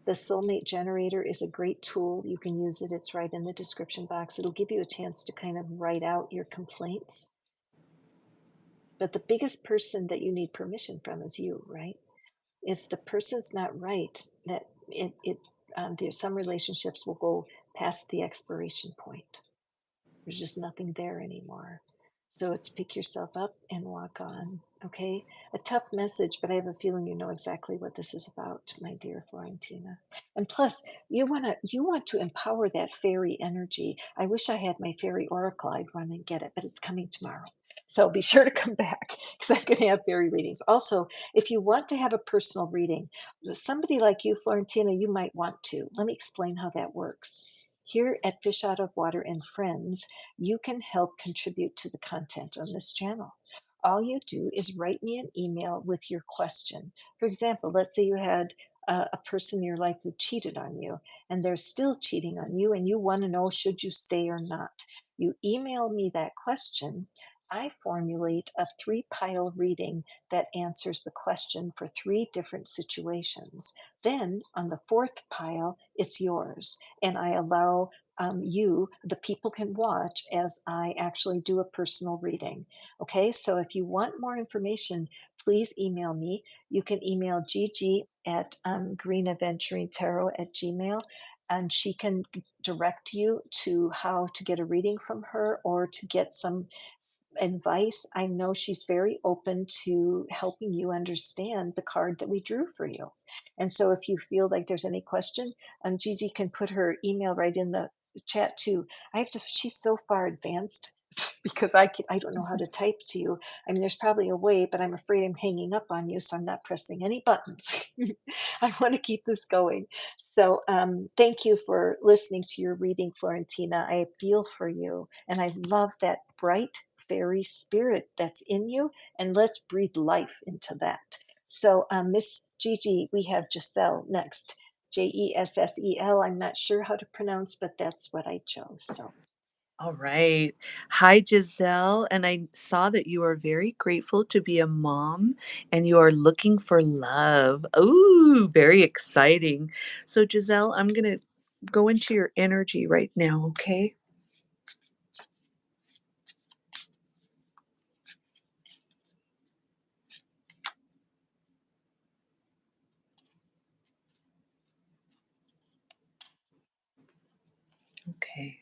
Speaker 1: The soulmate generator is a great tool. You can use it. It's right in the description box. It'll give you a chance to kind of write out your complaints. But the biggest person that you need permission from is you, right? If the person's not right, that there's some relationships will go past the expiration point. There's just nothing there anymore. So it's pick yourself up and walk on. Okay, a tough message, but I have a feeling you know exactly what this is about, my dear Florentina. And plus, you want to empower that fairy energy. I wish I had my fairy oracle. I'd run and get it, but it's coming tomorrow. So be sure to come back because I'm going to have fairy readings. Also, if you want to have a personal reading, somebody like you, Florentina, you might want to. Let me explain how that works. Here at Fish Out of Water and Friends, you can help contribute to the content on this channel. All you do is write me an email with your question. For example, let's say you had a person in your life who cheated on you and they're still cheating on you and you want to know should you stay or not. You email me that question. I formulate a three pile reading that answers the question for three different situations. Then on the fourth pile, it's yours. And I allow the people can watch as I actually do a personal reading. Okay, so if you want more information, please email me. You can email Gigi at greenaventuringtarot at gmail, and she can direct you to how to get a reading from her or to get some advice. I know she's very open to helping you understand the card that we drew for you. And so if you feel like there's any question, Gigi can put her email right in the chat too. She's so far advanced because I don't know how to type to you. I mean, there's probably a way, but I'm afraid I'm hanging up on you, so I'm not pressing any buttons. I want to keep this going. So thank you for listening to your reading, Florentina. I feel for you, and I love that bright fairy spirit that's in you, and let's breathe life into that. So, Miss Gigi, we have Jazelle next. Jessel. I'm not sure how to pronounce, but that's what I chose. So,
Speaker 2: All right. Hi, Jazelle. And I saw that you are very grateful to be a mom and you are looking for love. Ooh, very exciting. So, Giselle, I'm going to go into your energy right now, okay? Okay.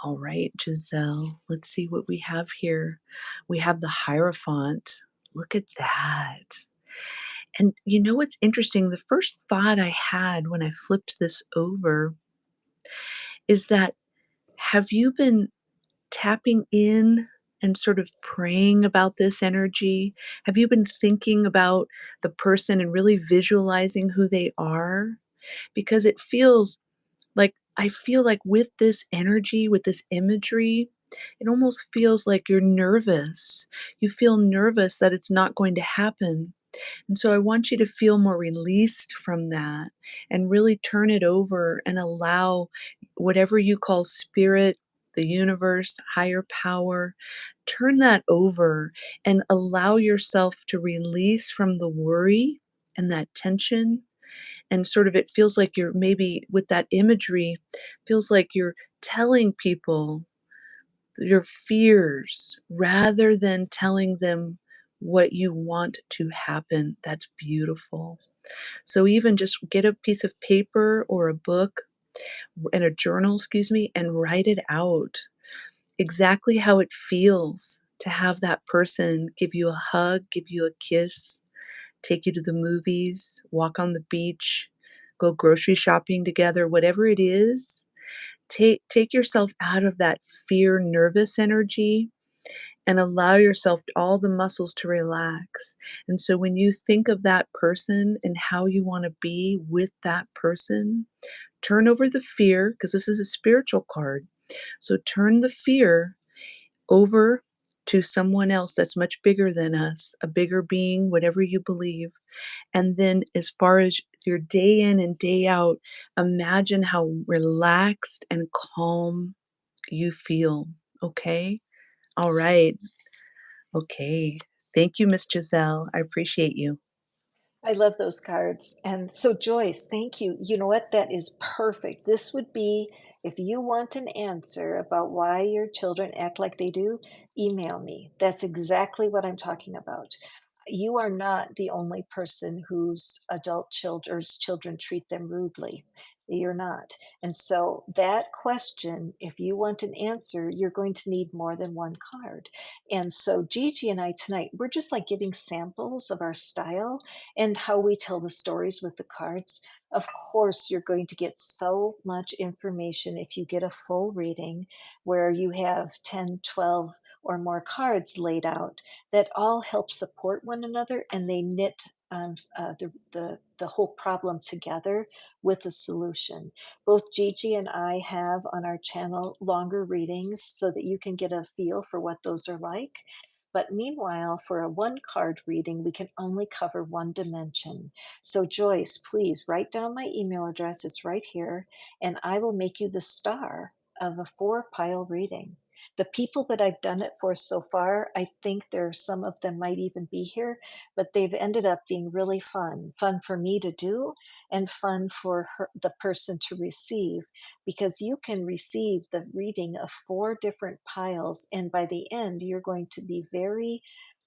Speaker 2: All right, Giselle. Let's see what we have here. We have the Hierophant. Look at that. And you know what's interesting? The first thought I had when I flipped this over is that have you been tapping in and sort of praying about this energy? Have you been thinking about the person and really visualizing who they are? Because it feels like I feel like with this energy, with this imagery, it almost feels like you're nervous. You feel nervous that it's not going to happen. And so I want you to feel more released from that and really turn it over and allow whatever you call spirit, the universe, higher power, turn that over and allow yourself to release from the worry and that tension. And sort of it feels like you're maybe with that imagery, feels like you're telling people your fears rather than telling them what you want to happen. That's beautiful. So even just get a piece of paper or a book and a journal, excuse me, and write it out exactly how it feels to have that person give you a hug, give you a kiss, take you to the movies, walk on the beach, go grocery shopping together, whatever it is. Take yourself out of that fear, nervous energy and allow yourself all the muscles to relax. And so when you think of that person and how you want to be with that person, turn over the fear because this is a spiritual card. So turn the fear over to someone else that's much bigger than us, a bigger being, whatever you believe. And then, as far as your day in and day out, imagine how relaxed and calm you feel. Okay? All right. Okay. Thank you, Miss Giselle. I appreciate you.
Speaker 1: I love those cards. And so, Joyce, thank you. You know what? That is perfect. This would be if you want an answer about why your children act like they do, email me. That's exactly what I'm talking about. You are not the only person whose adult children treat them rudely. You're not. And so, that question, if you want an answer, you're going to need more than one card. And so, Gigi and I tonight, we're just like giving samples of our style and how we tell the stories with the cards. Of course, you're going to get so much information if you get a full reading where you have 10, 12, or more cards laid out that all help support one another and they knit the whole problem together with a solution. Both Gigi and I have on our channel longer readings so that you can get a feel for what those are like. But meanwhile, for a one card reading, we can only cover one dimension. So, Joyce, please write down my email address. It's right here, and I will make you the star of a four pile reading. The people that I've done it for so far, I think some of them might even be here, but they've ended up being really fun for me to do and fun for the person to receive, because you can receive the reading of four different piles, and by the end, you're going to be very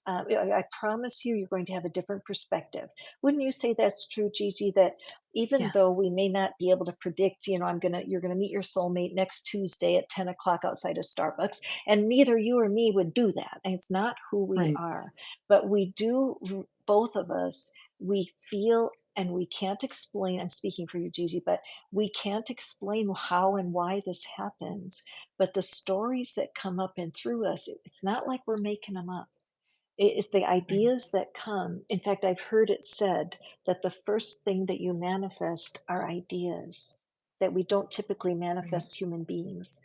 Speaker 1: I promise you, you're going to have a different perspective. Wouldn't you say that's true, Gigi? That even though
Speaker 2: Yes.
Speaker 1: we may not be able to predict, you're gonna meet your soulmate next Tuesday at 10 o'clock outside of Starbucks, and neither you or me would do that. And it's not who we
Speaker 2: Right.
Speaker 1: are, but we do. Both of us, we feel, and we can't explain. I'm speaking for you, Gigi, but we can't explain how and why this happens. But the stories that come up and through us, it's not like we're making them up. It's the
Speaker 2: Right.
Speaker 1: ideas that come. In fact, I've heard it said that the first thing that you manifest are ideas, that we don't typically
Speaker 2: Right.
Speaker 1: manifest human beings.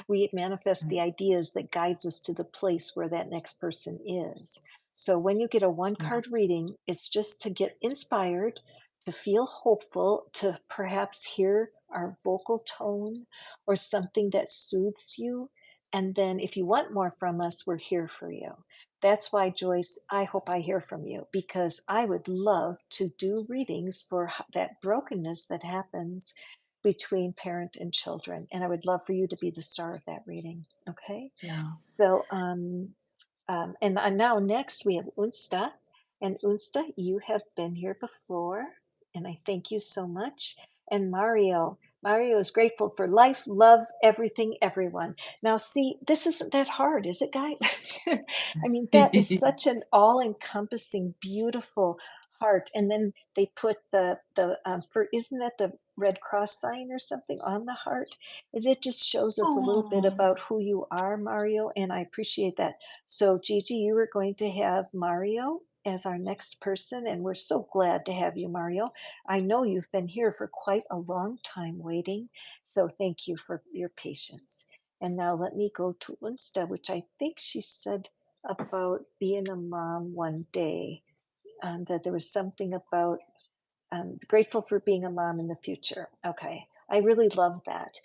Speaker 1: We manifest the
Speaker 2: Right.
Speaker 1: ideas that guides us to the place where that next person is. So when you get a one
Speaker 2: Yeah.
Speaker 1: card reading, it's just to get inspired, to feel hopeful, to perhaps hear our vocal tone or something that soothes you. And then if you want more from us, we're here for you. That's why, Joyce, I hope I hear from you, because I would love to do readings for that brokenness that happens between parent and children. And I would love for you to be the star of that reading. Okay.
Speaker 2: Yeah.
Speaker 1: So, and now next we have Unsta. And Unsta, you have been here before, and I thank you so much. And Mario. Mario is grateful for life, love, everything, everyone. Now, see, this isn't that hard, is it, guys? I mean, that is such an all-encompassing, beautiful heart. And then they put for isn't that the Red Cross sign or something on the heart? It just shows us a little bit
Speaker 2: Oh,
Speaker 1: about who you are, Mario, and I appreciate that. So, Gigi, you are going to have Mario as our next person, and we're so glad to have you, Mario. I know you've been here for quite a long time waiting, so thank you for your patience. And now let me go to Unsta, which I think she said about being a mom one day, that there was something about grateful for being a mom in the future. Okay, I really love that.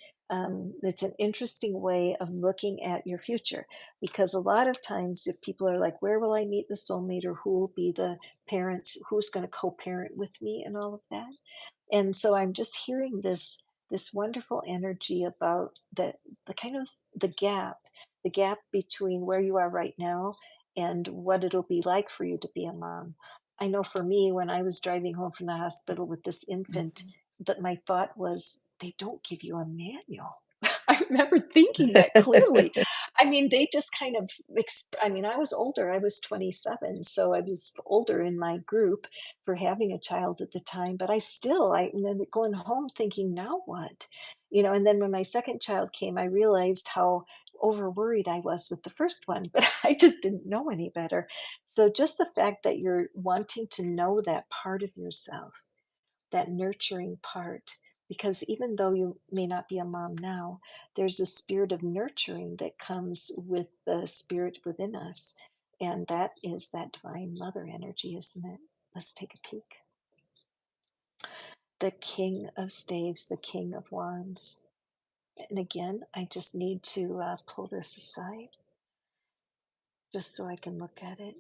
Speaker 1: It's an interesting way of looking at your future, because a lot of times if people are like, where will I meet the soulmate, or who will be the parents, who's going to co-parent with me, and all of that. And so I'm just hearing this wonderful energy about the kind of the gap between where you are right now and what it'll be like for you to be a mom. I know for me, when I was driving home from the hospital with this infant,
Speaker 2: mhm.
Speaker 1: that my thought was, they don't give you a manual. I remember thinking that clearly. I mean, they just kind of, I mean, I was older, I was 27, so I was older in my group for having a child at the time, but I remember going home thinking, now what? And then when my second child came, I realized how over worried I was with the first one, but I just didn't know any better. So just the fact that you're wanting to know that part of yourself, that nurturing part, because even though you may not be a mom now, there's a spirit of nurturing that comes with the spirit within us. And that is that divine mother energy, isn't it? Let's take a peek. The King of Staves, the King of Wands. And again, I just need to pull this aside just so I can look at it.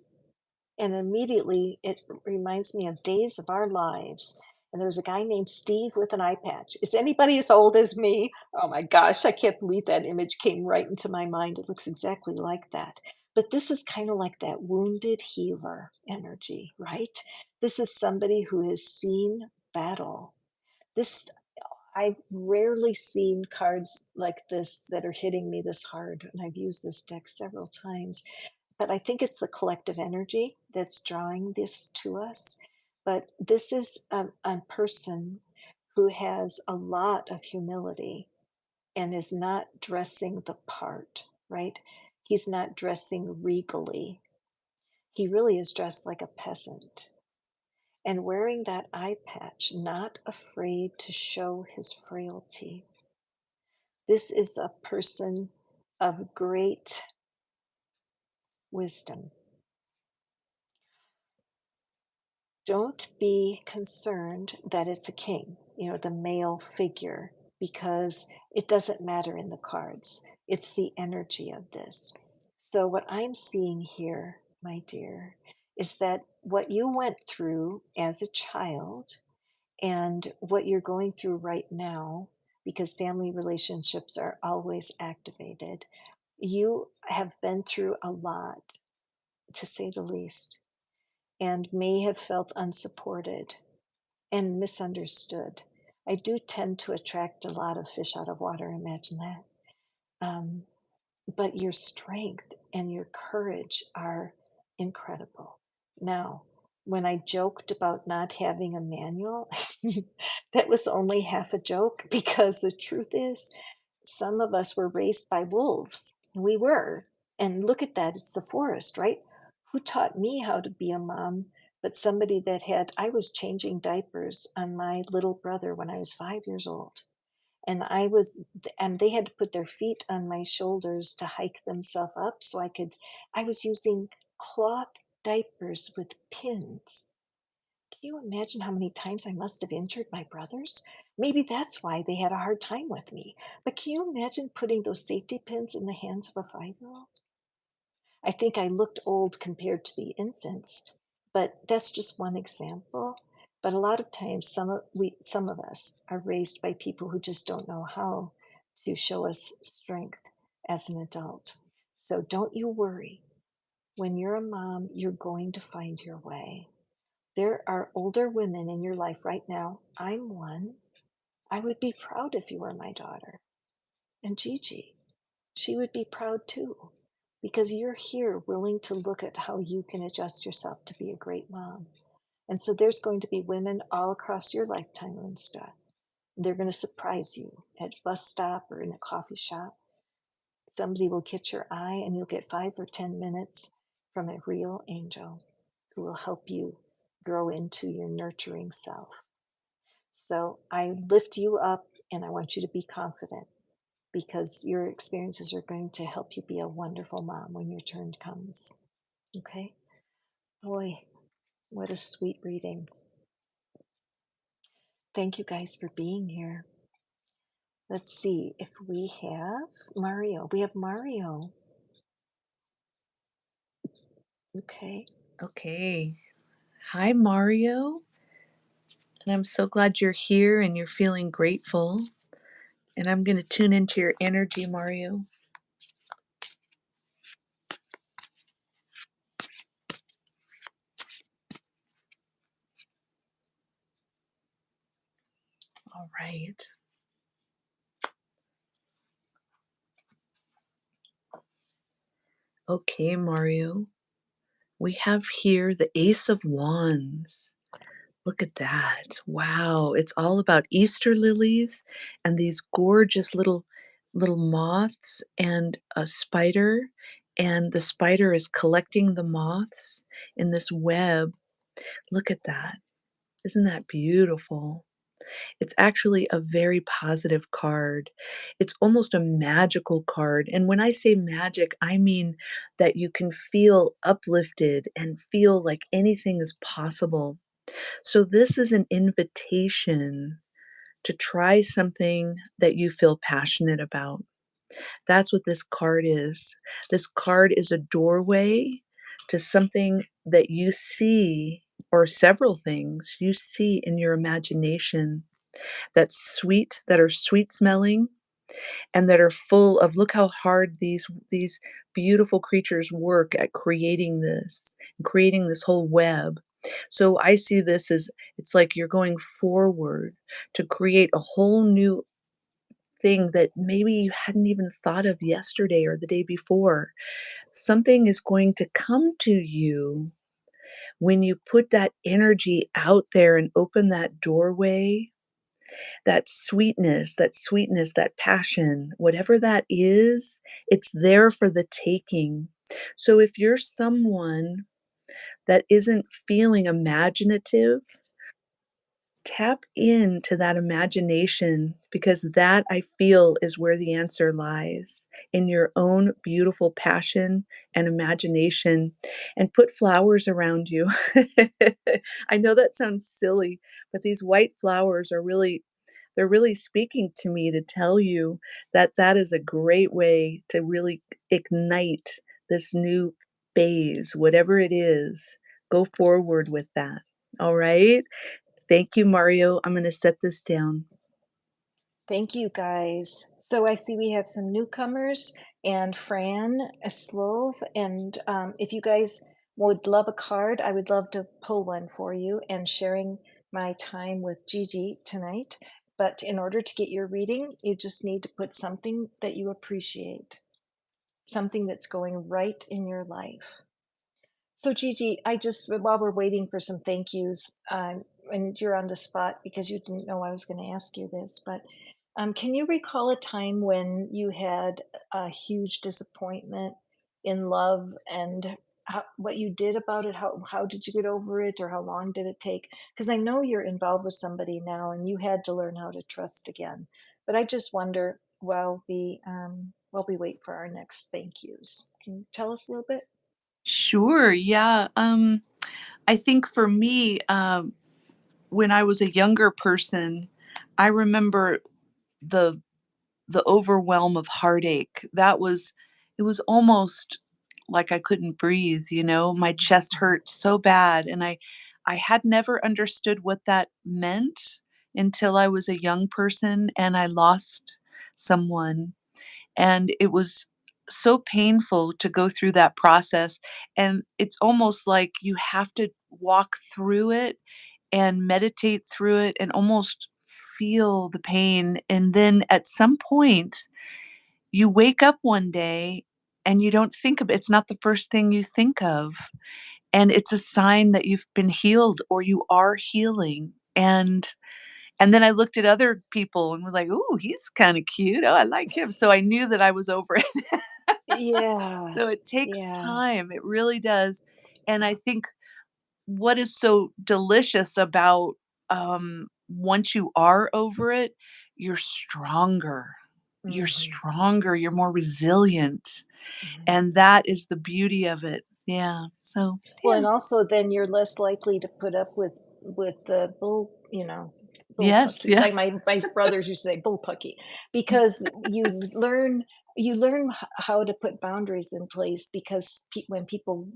Speaker 1: And immediately it reminds me of Days of Our Lives. And there was a guy named Steve with an eye patch. Is anybody as old as me? Oh my gosh, I can't believe that image came right into my mind. It looks exactly like that. But this is kind of like that wounded healer energy, right? This is somebody who has seen battle. This I've rarely seen cards like this that are hitting me this hard, and I've used this deck several times. But I think it's the collective energy that's drawing this to us. But this is a person who has a lot of humility and is not dressing the part, right? He's not dressing regally. He really is dressed like a peasant. and wearing that eye patch, not afraid to show his frailty. This is a person of great wisdom. Don't be concerned that it's a king, the male figure, because it doesn't matter in the cards. It's the energy of this. So, what I'm seeing here, my dear, is that what you went through as a child and what you're going through right now, because family relationships are always activated, you have been through a lot, to say the least, and may have felt unsupported and misunderstood. I do tend to attract a lot of fish out of water, imagine that. Um, but your strength and your courage are incredible. Now, when I joked about not having a manual, that was only half a joke because the truth is, some of us were raised by wolves. We were. And look at that, it's the forest, right? Who taught me how to be a mom? But somebody that I was changing diapers on my little brother when I was 5 years old. And they had to put their feet on my shoulders to hike themselves up so I was using cloth diapers with pins. Can you imagine how many times I must have injured my brothers? Maybe that's why they had a hard time with me. But can you imagine putting those safety pins in the hands of a 5-year-old? I think I looked old compared to the infants, but that's just one example. But a lot of times, some of us are raised by people who just don't know how to show us strength as an adult. So don't you worry. When you're a mom, you're going to find your way. There are older women in your life right now. I'm one. I would be proud if you were my daughter. And Gigi, she would be proud too, because you're here willing to look at how you can adjust yourself to be a great mom. And so there's going to be women all across your lifetime, Linsta. They're going to surprise you at a bus stop or in a coffee shop. Somebody will catch your eye and you'll get 5 or 10 minutes from a real angel who will help you grow into your nurturing self. So I lift you up and I want you to be confident because your experiences are going to help you be a wonderful mom when your turn comes. Okay? Boy, what a sweet reading. Thank you guys for being here. Let's see if we have Mario. We have Mario. Okay.
Speaker 2: Okay. Hi, Mario. And I'm so glad you're here and you're feeling grateful. And I'm going to tune into your energy, Mario. All right. Okay, Mario. We have here the Ace of Wands. Look at that. Wow. It's all about Easter lilies and these gorgeous little moths and a spider, and the spider is collecting the moths in this web. Look at that. Isn't that beautiful? It's actually a very positive card. It's almost a magical card. And when I say magic, I mean that you can feel uplifted and feel like anything is possible. So, this is an invitation to try something that you feel passionate about. That's what this card is. This card is a doorway to something that you see, or several things you see in your imagination that are sweet smelling and that are full of look how hard these beautiful creatures work at creating this whole web. So I see this as it's like you're going forward to create a whole new thing that maybe you hadn't even thought of yesterday or the day before. Something is going to come to you when you put that energy out there and open that doorway, that sweetness, that passion, whatever that is, it's there for the taking. So if you're someone that isn't feeling imaginative, tap into that imagination because that I feel is where the answer lies in your own beautiful passion and imagination and put flowers around you. I know that sounds silly, but these white flowers are really they're really speaking to me to tell you that that is a great way to really ignite this new phase, whatever it is. Go forward with that. All right? Thank you, Mario. I'm gonna set this down.
Speaker 1: Thank you, guys. So I see we have some newcomers and Fran, Slove, and if you guys would love a card, I would love to pull one for you and sharing my time with Gigi tonight. But in order to get your reading, you just need to put something that you appreciate, something that's going right in your life. So Gigi, I just while we're waiting for some thank yous, and you're on the spot because you didn't know I was going to ask you this, but can you recall a time when you had a huge disappointment in love and what you did about it? How did you get over it, or how long did it take? Because I know you're involved with somebody now, and you had to learn how to trust again. But I just wonder while we wait for our next thank yous, can you tell us a little bit?
Speaker 2: Sure, yeah, I think for me, when I was a younger person, I remember the the overwhelm of heartache. That was it was almost like I couldn't breathe, you know? My chest hurt so bad, and I had never understood what that meant until I was a young person and I lost someone. And it was so painful to go through that process, and it's almost like you have to walk through it and meditate through it and almost feel the pain, and then at some point, you wake up one day and you don't think of it's not the first thing you think of, and it's a sign that you've been healed or you are healing, and then I looked at other people and was like, "Ooh, he's kinda cute. Oh, I like him." So I knew that I was over it.
Speaker 1: Yeah,
Speaker 2: So it takes
Speaker 1: yeah.
Speaker 2: time, it really does, and I think what is so delicious about, once you are over it, you're stronger. You're
Speaker 1: Mhm,
Speaker 2: stronger, you're more resilient,
Speaker 1: mhm.
Speaker 2: and that is the beauty of it. Yeah, so,
Speaker 1: Well,
Speaker 2: yeah.
Speaker 1: and also then you're less likely to put up with the
Speaker 2: Yes,
Speaker 1: bullpucky.
Speaker 2: yeah.
Speaker 1: Like my brothers used to say bullpucky, because you learn how to put boundaries in place because when people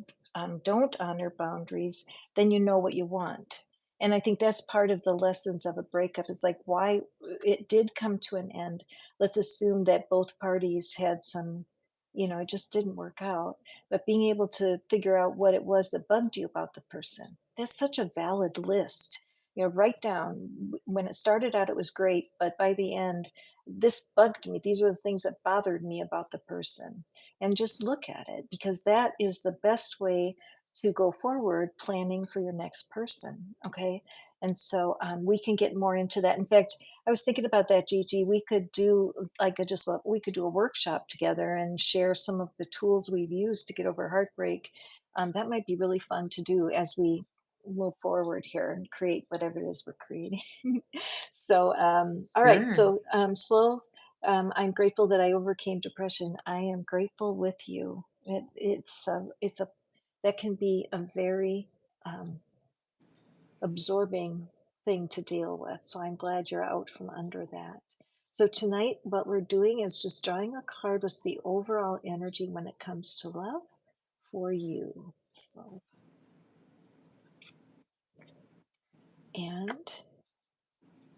Speaker 1: don't honor boundaries, then you know what you want. And I think that's part of the lessons of a breakup is like why it did come to an end. Let's assume that both parties had some, it just didn't work out, but being able to figure out what it was that bugged you about the person, that's such a valid list. Write down when it started out, it was great, but by the end, this bugged me. These are the things that bothered me about the person. And just look at it because that is the best way to go forward planning for your next person. Okay. And so we can get more into that. In fact, I was thinking about that, Gigi. We could do we could do a workshop together and share some of the tools we've used to get over heartbreak. That might be really fun to do as we move forward here and create whatever it is we're creating. So, all right.
Speaker 2: Sure.
Speaker 1: So, slow. I'm grateful that I overcame depression. I am grateful with you. It's a that can be a very um, absorbing thing to deal with. So I'm glad you're out from under that. So tonight, what we're doing is just drawing a card with the overall energy when it comes to love for you. So, and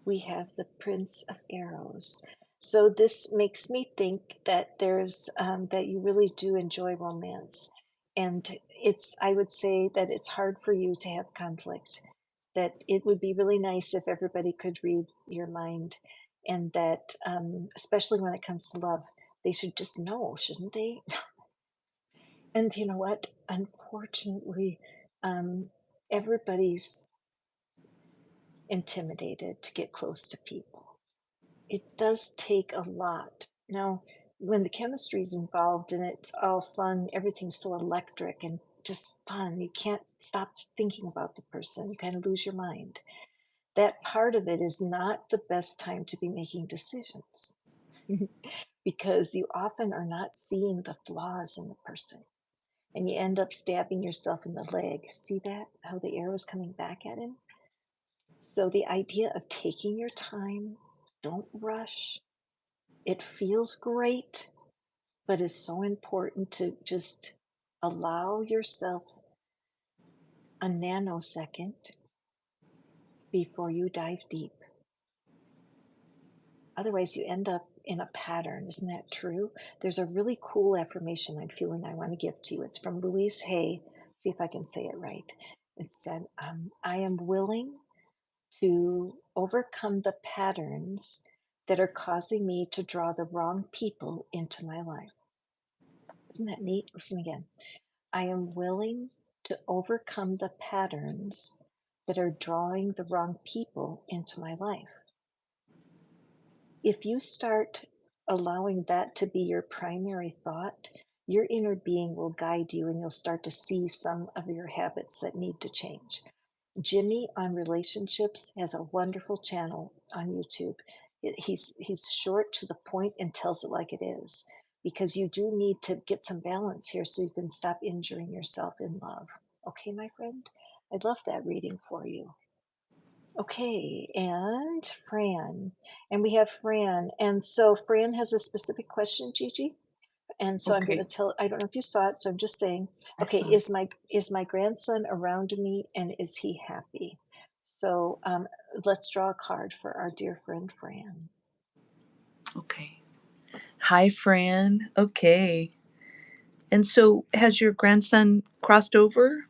Speaker 1: we have the Prince of Arrows. So this makes me think that that you really do enjoy romance, and I would say that it's hard for you to have conflict. That it would be really nice if everybody could read your mind, and that especially when it comes to love, they should just know, shouldn't they? And you know what? Unfortunately, um, everybody's intimidated to get close to people. It does take a lot. Now, when the chemistry is involved and it's all fun, everything's so electric and just fun. You can't stop thinking about the person. You kind of lose your mind. That part of it is not the best time to be making decisions because you often are not seeing the flaws in the person and you end up stabbing yourself in the leg. See that? How the arrow's coming back at him? So the idea of taking your time, don't rush. It feels great, but it's so important to just allow yourself a nanosecond before you dive deep. Otherwise, you end up in a pattern. Isn't that true? There's a really cool affirmation I'm feeling I want to give to you. It's from Louise Hay. See if I can say it right. It said, I am willing to overcome the patterns that are causing me to draw the wrong people into my life. Isn't that neat? Listen again. I am willing to overcome the patterns that are drawing the wrong people into my life. If you start allowing that to be your primary thought, your inner being will guide you and you'll start to see some of your habits that need to change. Jimmy on relationships has a wonderful channel on YouTube. He's short to the point and tells it like it is because you do need to get some balance here so you can stop injuring yourself in love. Okay, my friend? I'd love that reading for you. Okay, and Fran. And we have Fran. And so Fran has a specific question, Gigi. And so I'm going to
Speaker 2: Okay,
Speaker 1: tell, I don't know if you saw it, so I'm just saying,
Speaker 2: I
Speaker 1: okay,
Speaker 2: saw it.
Speaker 1: is my grandson around me and is he happy? So let's draw a card for our dear friend Fran.
Speaker 2: Okay. Hi, Fran. Okay. And so has your grandson crossed over?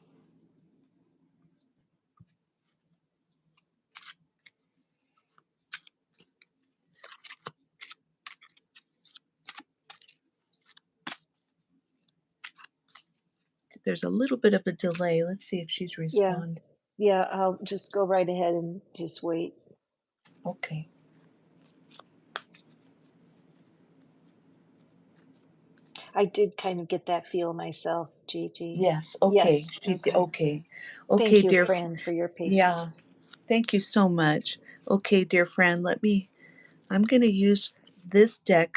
Speaker 2: There's a little bit of a delay. Let's see if she's
Speaker 1: Yeah,
Speaker 2: responded.
Speaker 1: yeah, I'll just go right ahead and just wait.
Speaker 2: Okay.
Speaker 1: I did kind of get that feel myself, Gigi.
Speaker 2: Yes, okay.
Speaker 1: Yes,
Speaker 2: She
Speaker 1: okay.
Speaker 2: okay. Okay,
Speaker 1: Thank you,
Speaker 2: dear
Speaker 1: Fran, for your
Speaker 2: yeah.
Speaker 1: patience.
Speaker 2: Thank you so much. Okay, dear friend, I'm going to use this deck,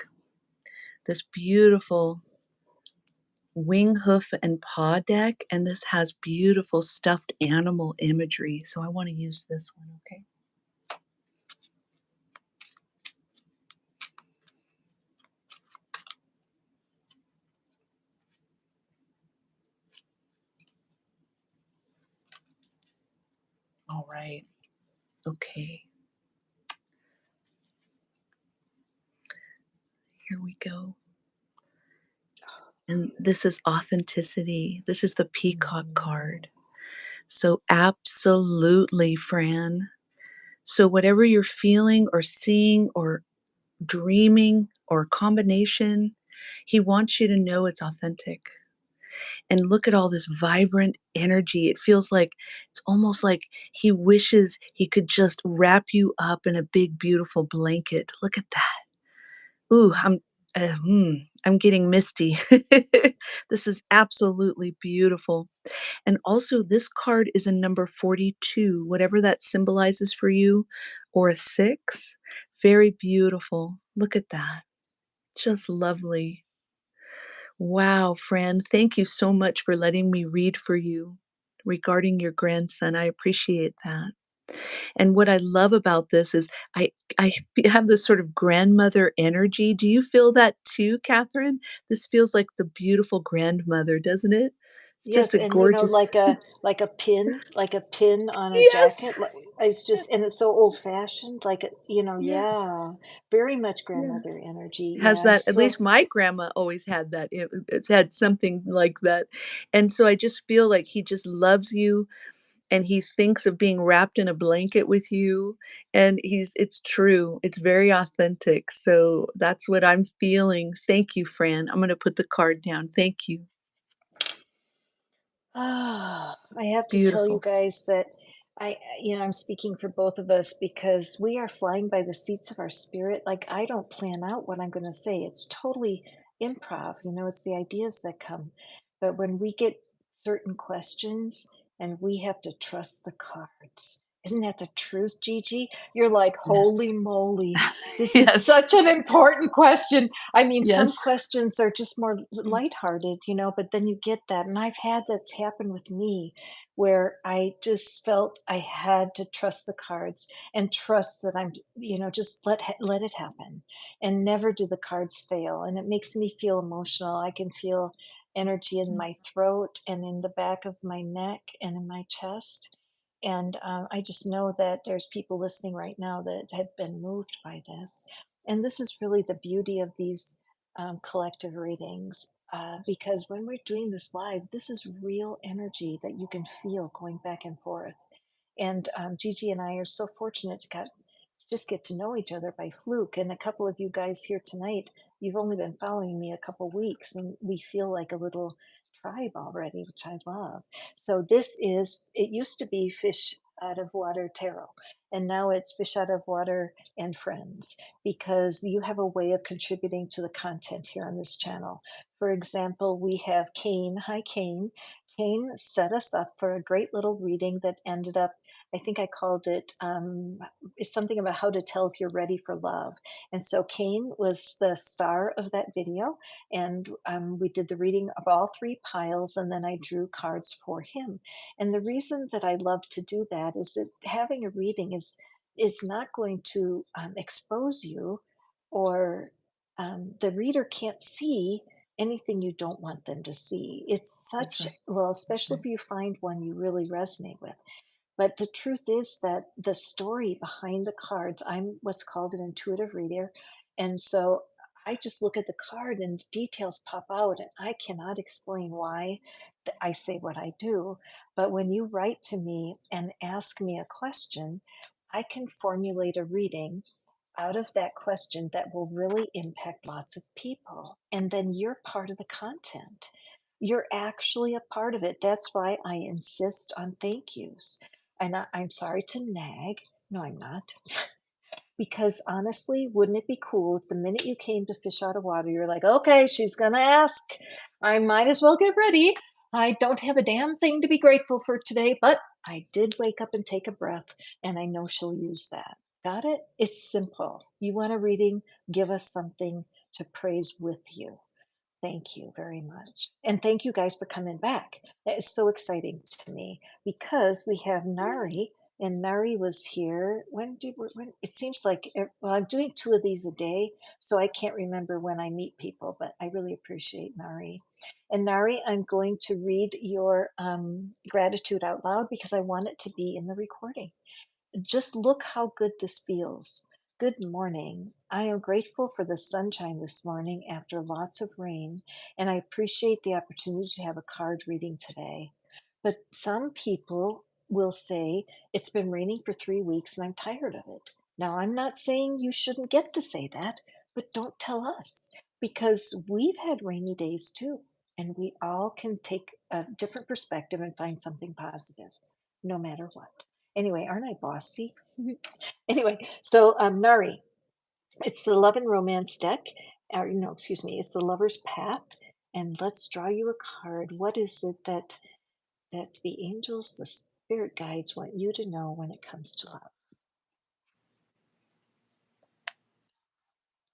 Speaker 2: this beautiful wing, hoof, and paw deck, and this has beautiful stuffed animal imagery. So I want to use this one, okay? All right. Okay. Here we go. And this is authenticity. This is the peacock card. So absolutely, Fran. So whatever you're feeling or seeing or dreaming or combination, he wants you to know it's authentic. And look at all this vibrant energy. It feels like it's almost like he wishes he could just wrap you up in a big, beautiful blanket. Look at that. Ooh, I'm getting misty. This is absolutely beautiful. And also, this card is a number 42, whatever that symbolizes for you, or a six. Very beautiful. Look at that. Just lovely. Wow, Fran, thank you so much for letting me read for you regarding your grandson. I appreciate that. And what I love about this is I have this sort of grandmother energy. Do you feel that too, Catherine? This feels like the beautiful grandmother, doesn't it? It's just
Speaker 1: Yes,
Speaker 2: a
Speaker 1: and
Speaker 2: gorgeous
Speaker 1: like a pin on a
Speaker 2: Yes.
Speaker 1: jacket. It's just, and it's so old fashioned.
Speaker 2: Yes.
Speaker 1: Yeah, very much grandmother
Speaker 2: Yes.
Speaker 1: energy.
Speaker 2: Has
Speaker 1: Yeah, I'm
Speaker 2: that at
Speaker 1: so
Speaker 2: least my grandma always had that. It's had something like that. And so I just feel like he just loves you and he thinks of being wrapped in a blanket with you, and it's true. It's very authentic. So that's what I'm feeling. Thank you, Fran. I'm gonna put the card down. Thank you.
Speaker 1: I have to tell you
Speaker 2: Beautiful.
Speaker 1: guys that I'm speaking for both of us because we are flying by the seats of our spirit. Like, I don't plan out what I'm going to say. It's totally improv, it's the ideas that come. But when we get certain questions, and we have to trust the cards. Isn't that the truth, Gigi? You're like,
Speaker 2: Yes.
Speaker 1: holy moly, this is
Speaker 2: Yes.
Speaker 1: such an important question. I mean, some
Speaker 2: Yes.
Speaker 1: questions are just more
Speaker 2: Mm,
Speaker 1: lighthearted, but then you get that. And I've had that's happened with me where I just felt I had to trust the cards and trust that just let it happen and never do the cards fail. And it makes me feel emotional. I can feel energy in
Speaker 2: mm,
Speaker 1: my throat and in the back of my neck and in my chest. And I just know that there's people listening right now that have been moved by this. And this is really the beauty of these collective readings. Because when we're doing this live, this is real energy that you can feel going back and forth. And Gigi and I are so fortunate to just get to know each other by fluke. And a couple of you guys here tonight, you've only been following me a couple weeks, and we feel like a little tribe already, which I love. So it used to be Fish Out of Water Tarot, and now it's Fish Out of Water and Friends, because you have a way of contributing to the content here on this channel. For example, we have Kane. Hi, Kane. Kane set us up for a great little reading that ended up, I think I called it, it's something about how to tell if you're ready for love. And so Kane was the star of that video. And we did the reading of all three piles, and then I drew cards for him. And the reason that I love to do that is that having a reading is not going to expose you, or the reader can't see anything you don't want them to see. It's
Speaker 2: that's
Speaker 1: such,
Speaker 2: right.
Speaker 1: well,
Speaker 2: That's
Speaker 1: especially
Speaker 2: right.
Speaker 1: if you find one you really resonate with. But the truth is that the story behind the cards, I'm what's called an intuitive reader. And so I just look at the card and details pop out, and I cannot explain why I say what I do. But when you write to me and ask me a question, I can formulate a reading out of that question that will really impact lots of people. And then you're part of the content. You're actually a part of it. That's why I insist on thank yous. And I'm sorry to nag. No, I'm not. Because honestly, wouldn't it be cool if the minute you came to Fish Out of Water, you're like, okay, she's going to ask. I might as well get ready. I don't have a damn thing to be grateful for today, but I did wake up and take a breath, and I know she'll use that. Got it? It's simple. You want a reading? Give us something to praise with you. Thank you very much. And thank you guys for coming back. That is so exciting to me because we have Nari, and Nari was here. When it seems like, well, I'm doing two of these a day, so I can't remember when I meet people, but I really appreciate Nari. And Nari, I'm going to read your gratitude out loud because I want it to be in the recording. Just look how good this feels. Good morning. I am grateful for the sunshine this morning after lots of rain, and I appreciate the opportunity to have a card reading today. But some people will say, it's been raining for 3 weeks and I'm tired of it. Now, I'm not saying you shouldn't get to say that, but don't tell us, because we've had rainy days too, and we all can take a different perspective and find something positive, no matter what. Anyway, aren't I bossy? Anyway, so Nari, it's the love and romance deck. Or, no, excuse me, it's the lover's path. And let's draw you a card. What is it that the angels, the spirit guides want you to know when it comes to love?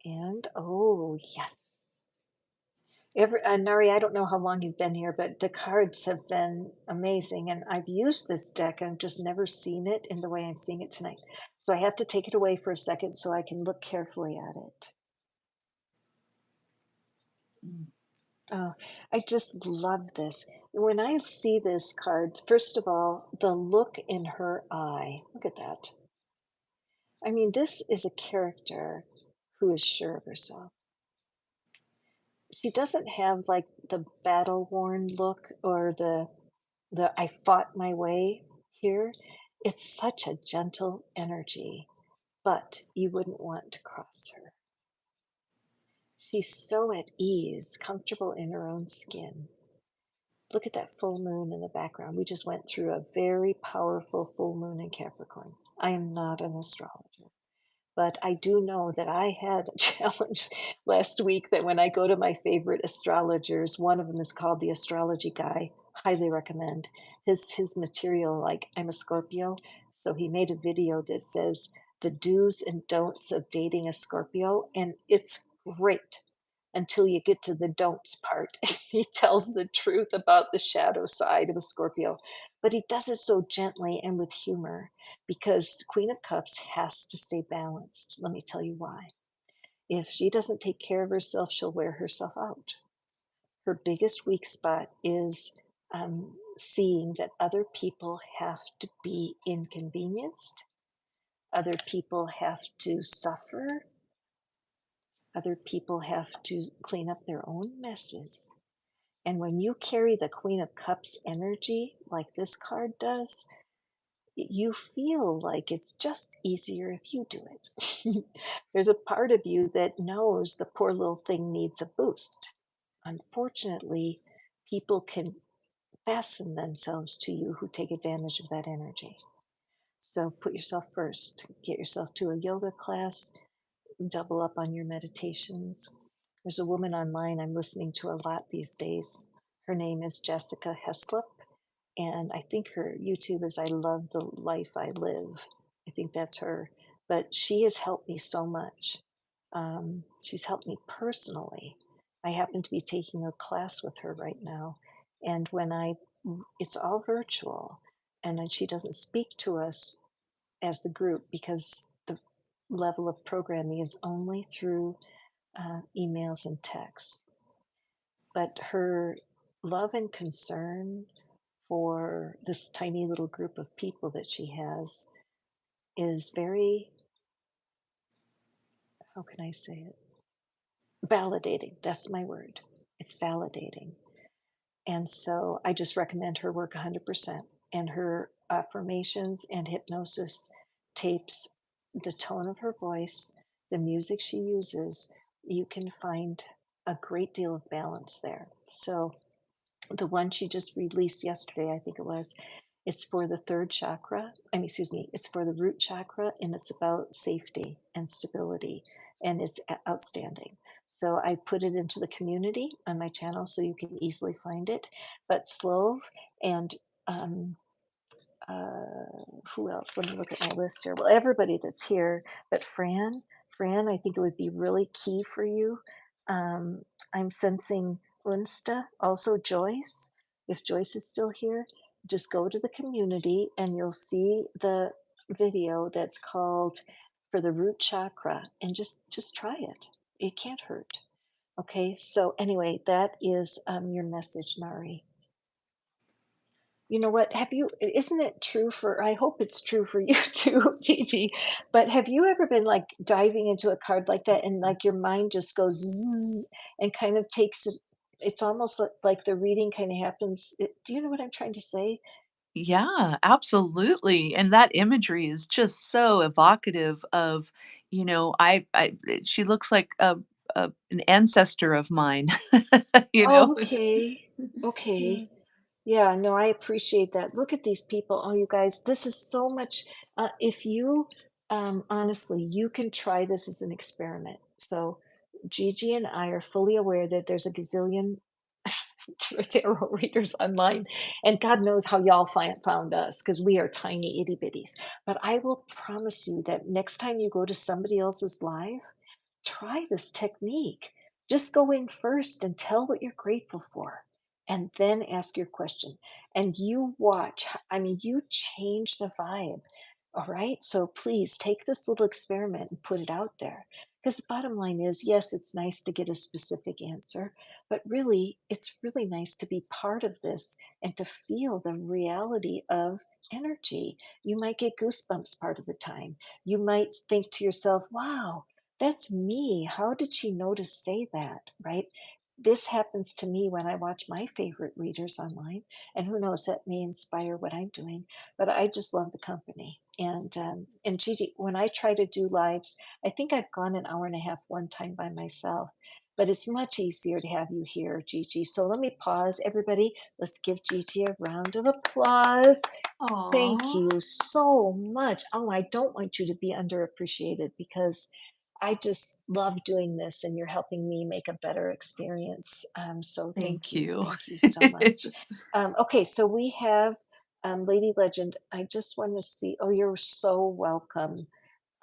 Speaker 1: And oh, yes. Nari, I don't know how long you've been here, but the cards have been amazing. And I've used this deck and just never seen it in the way I'm seeing it tonight. So I have to take it away for a second so I can look carefully at it.
Speaker 2: Mm,
Speaker 1: Oh, I just love this. When I see this card, first of all, the look in her eye. Look at that. I mean, this is a character who is sure of herself. She doesn't have like the battle worn look or the I fought my way here. It's such a gentle energy, but you wouldn't want to cross her. She's so at ease, comfortable in her own skin. Look at that full moon in the background. We just went through a very powerful full moon in Capricorn. I am not an astrologer, But I do know that I had a challenge last week that when I go to my favorite astrologers, one of them is called the Astrology Guy. Highly recommend his material. Like I'm a Scorpio, so he made a video that says the do's and don'ts of dating a Scorpio, and it's great until you get to the don'ts part. He tells the truth about the shadow side of a Scorpio, but he does it so gently and with humor because the Queen of Cups has to stay balanced. Let me tell you why. If she doesn't take care of herself, she'll wear herself out. Her biggest weak spot is seeing that other people have to be inconvenienced, other people have to suffer, other people have to clean up their own messes. And when you carry the Queen of Cups energy like this card does, you feel like it's just easier if you do it. There's a part of you that knows the poor little thing needs a boost. Unfortunately, people can fasten themselves to you who take advantage of that energy. So put yourself first. Get yourself to a yoga class, double up on your meditations. There's a woman online I'm listening to a lot these days. Her name is Jessica Heslop, and I think her YouTube is I Love the Life I Live. I think that's her. But she has helped me so much. She's helped me personally. I happen to be taking a class with her right now. And it's all virtual, and then she doesn't speak to us as the group because the level of programming is only through emails and texts. But her love and concern for this tiny little group of people that she has is very, how can I say it? Validating. That's my word. It's validating. And so I just recommend her work 100%. And her affirmations and hypnosis tapes, the tone of her voice, the music she uses, you can find a great deal of balance there. So the one she just released yesterday, I think it was, it's for the third chakra. I mean, excuse me, it's for the root chakra and it's about safety and stability. And it's outstanding. So I put it into the community on my channel so you can easily find it. But Slove and um, who else? Let me look at my list here. Well, everybody that's here, but Fran, I think it would be really key for you. Um, I'm sensing Unsta, also Joyce. If Joyce is still here, just go to the community and you'll see the video that's called for the root chakra and just try it. It can't hurt. Okay, so anyway, that is your message, Nari. You know what? Isn't it true for, I hope it's true for you too, Gigi, but have you ever been like diving into a card like that and like your mind just goes zzz and kind of takes it, it's almost like the reading kind of happens. Do you know what I'm trying to say?
Speaker 2: Yeah, absolutely, and that imagery is just so evocative of, she looks like an ancestor of mine, you know?
Speaker 1: Oh, okay. Okay. Yeah, no, I appreciate that. Look at these people. Oh, you guys, this is so much. If you, honestly, you can try this as an experiment. So, Gigi and I are fully aware that there's a gazillion tarot readers online, and God knows how y'all found us because we are tiny itty bitties. But I will promise you that next time you go to somebody else's live, try this technique. Just go in first and tell what you're grateful for, and then ask your question. And you watch, I mean, you change the vibe. All right. So please take this little experiment and put it out there. Because the bottom line is yes, it's nice to get a specific answer, but really, it's really nice to be part of this and to feel the reality of energy. You might get goosebumps part of the time. You might think to yourself, wow, that's me. How did she know to say that? Right? This happens to me when I watch my favorite readers online, and who knows, that may inspire what I'm doing. But I just love the company. And Gigi, when I try to do lives, I think I've gone an hour and a half one time by myself. But it's much easier to have you here, Gigi. So let me pause, everybody. Let's give Gigi a round of applause. Thank
Speaker 2: Aw.
Speaker 1: you so much. Oh, I don't want you to be underappreciated because I just love doing this and you're helping me make a better experience. So thank
Speaker 2: Thank
Speaker 1: you.
Speaker 2: you.
Speaker 1: Thank you so much. Okay, so we have Lady Legend. I just want to see. Oh, you're so welcome.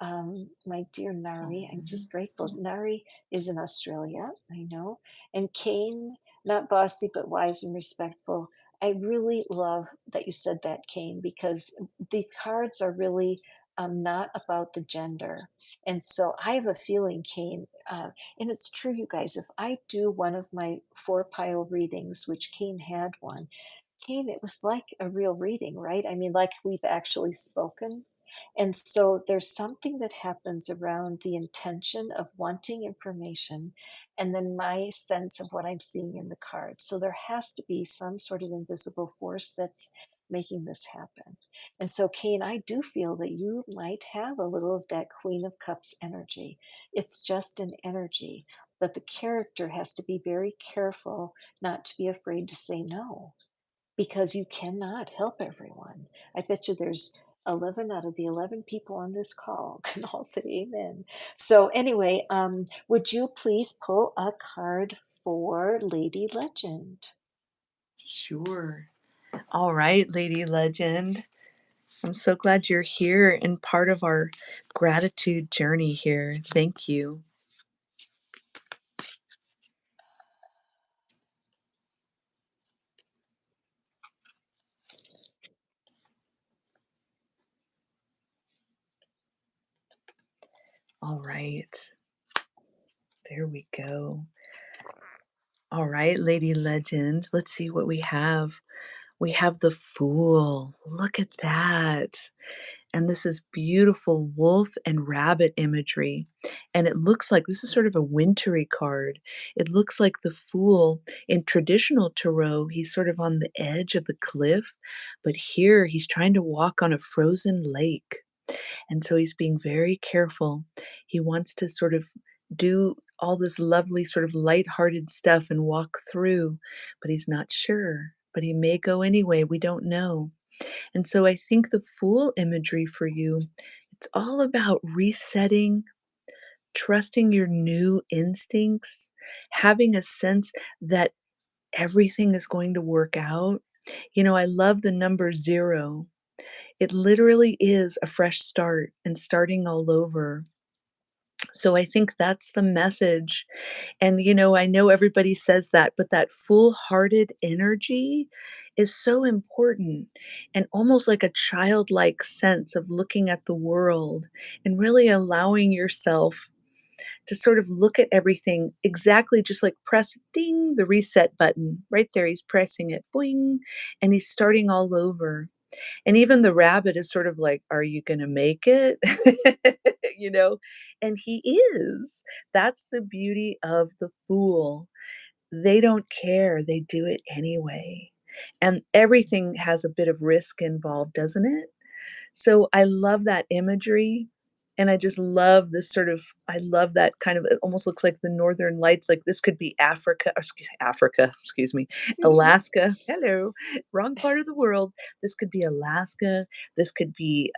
Speaker 1: My dear Nari, I'm just grateful. Nari is in Australia, I know. And Kane, not bossy, but wise and respectful. I really love that you said that, Kane, because the cards are really not about the gender. And so I have a feeling, Kane, and it's true, you guys, if I do one of my four pile readings, which Kane had one, Kane, it was like a real reading, right? I mean, like we've actually spoken. And so there's something that happens around the intention of wanting information and then my sense of what I'm seeing in the card. So there has to be some sort of invisible force that's making this happen. And so, Kane, I do feel that you might have a little of that Queen of Cups energy. It's just an energy, but the character has to be very careful not to be afraid to say no because you cannot help everyone. I bet you there's 11 out of the 11 people on this call can all say amen. So anyway, would you please pull a card for Lady Legend?
Speaker 2: Sure. All right, Lady Legend. I'm so glad you're here and part of our gratitude journey here. Thank you. All right. There we go. All right, Lady Legend. Let's see what we have. We have the Fool. Look at that. And this is beautiful wolf and rabbit imagery. And it looks like this is sort of a wintry card. It looks like the Fool in traditional tarot, he's sort of on the edge of the cliff, but here he's trying to walk on a frozen lake. And so he's being very careful. He wants to sort of do all this lovely, sort of lighthearted stuff and walk through, but he's not sure. But he may go anyway. We don't know. And so I think the Fool imagery for you, it's all about resetting, trusting your new instincts, having a sense that everything is going to work out. You know, I love the number 0. It literally is a fresh start and starting all over. So I think that's the message. And, you know, I know everybody says that, but that full-hearted energy is so important and almost like a childlike sense of looking at the world and really allowing yourself to sort of look at everything exactly just like press ding the reset button right there. He's pressing it, boing, and he's starting all over. And even the rabbit is sort of like, "Are you gonna make it?" You know? And he is. That's the beauty of the Fool. They don't care, they do it anyway. And everything has a bit of risk involved, doesn't it? So I love that imagery, and I just love this sort of I love that kind of it almost looks like the Northern Lights, like this could be Africa, excuse me, Alaska. Hello, wrong part of the world. This could be Alaska, this could be,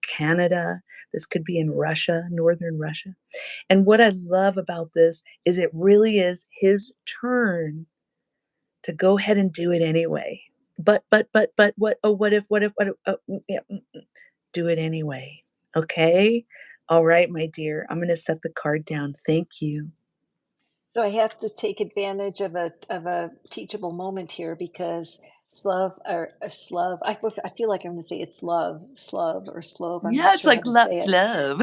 Speaker 2: Canada, this could be in Russia, Northern Russia, and what I love about this is it really is his turn to go ahead and do it anyway. But, what oh, what if, yeah, do it anyway. Okay? All right, my dear. I'm going to set the card down. Thank you.
Speaker 1: So I have to take advantage of a teachable moment here because Slav or Slav, I feel like I'm going to say it's love, Slav or Slove. I'm
Speaker 2: Yeah,
Speaker 1: not
Speaker 2: it's
Speaker 1: sure how
Speaker 2: like
Speaker 1: to say it,
Speaker 2: love.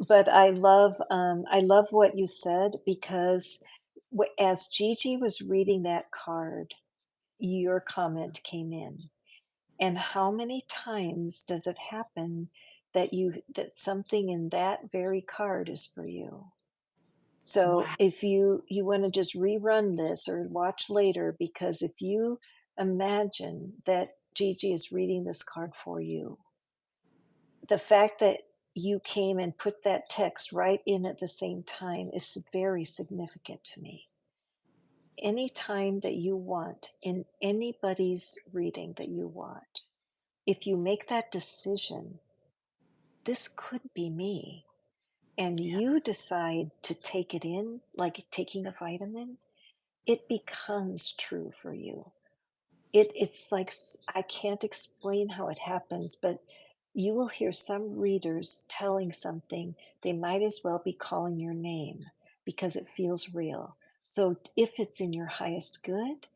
Speaker 1: but I love what you said because as Gigi was reading that card, your comment came in, and how many times does it happen that something in that very card is for you? So
Speaker 2: Wow.
Speaker 1: if you want to just rerun this or watch later, because if you imagine that Gigi is reading this card for you, the fact that you came and put that text right in at the same time is very significant to me. Any time that you want in anybody's reading that you want, if you make that decision, this could be me, and
Speaker 2: Yeah.
Speaker 1: you decide to take it in like taking a vitamin, it becomes true for you. It's like I can't explain how it happens, but you will hear some readers telling something, they might as well be calling your name because it feels real. So if it's in your highest good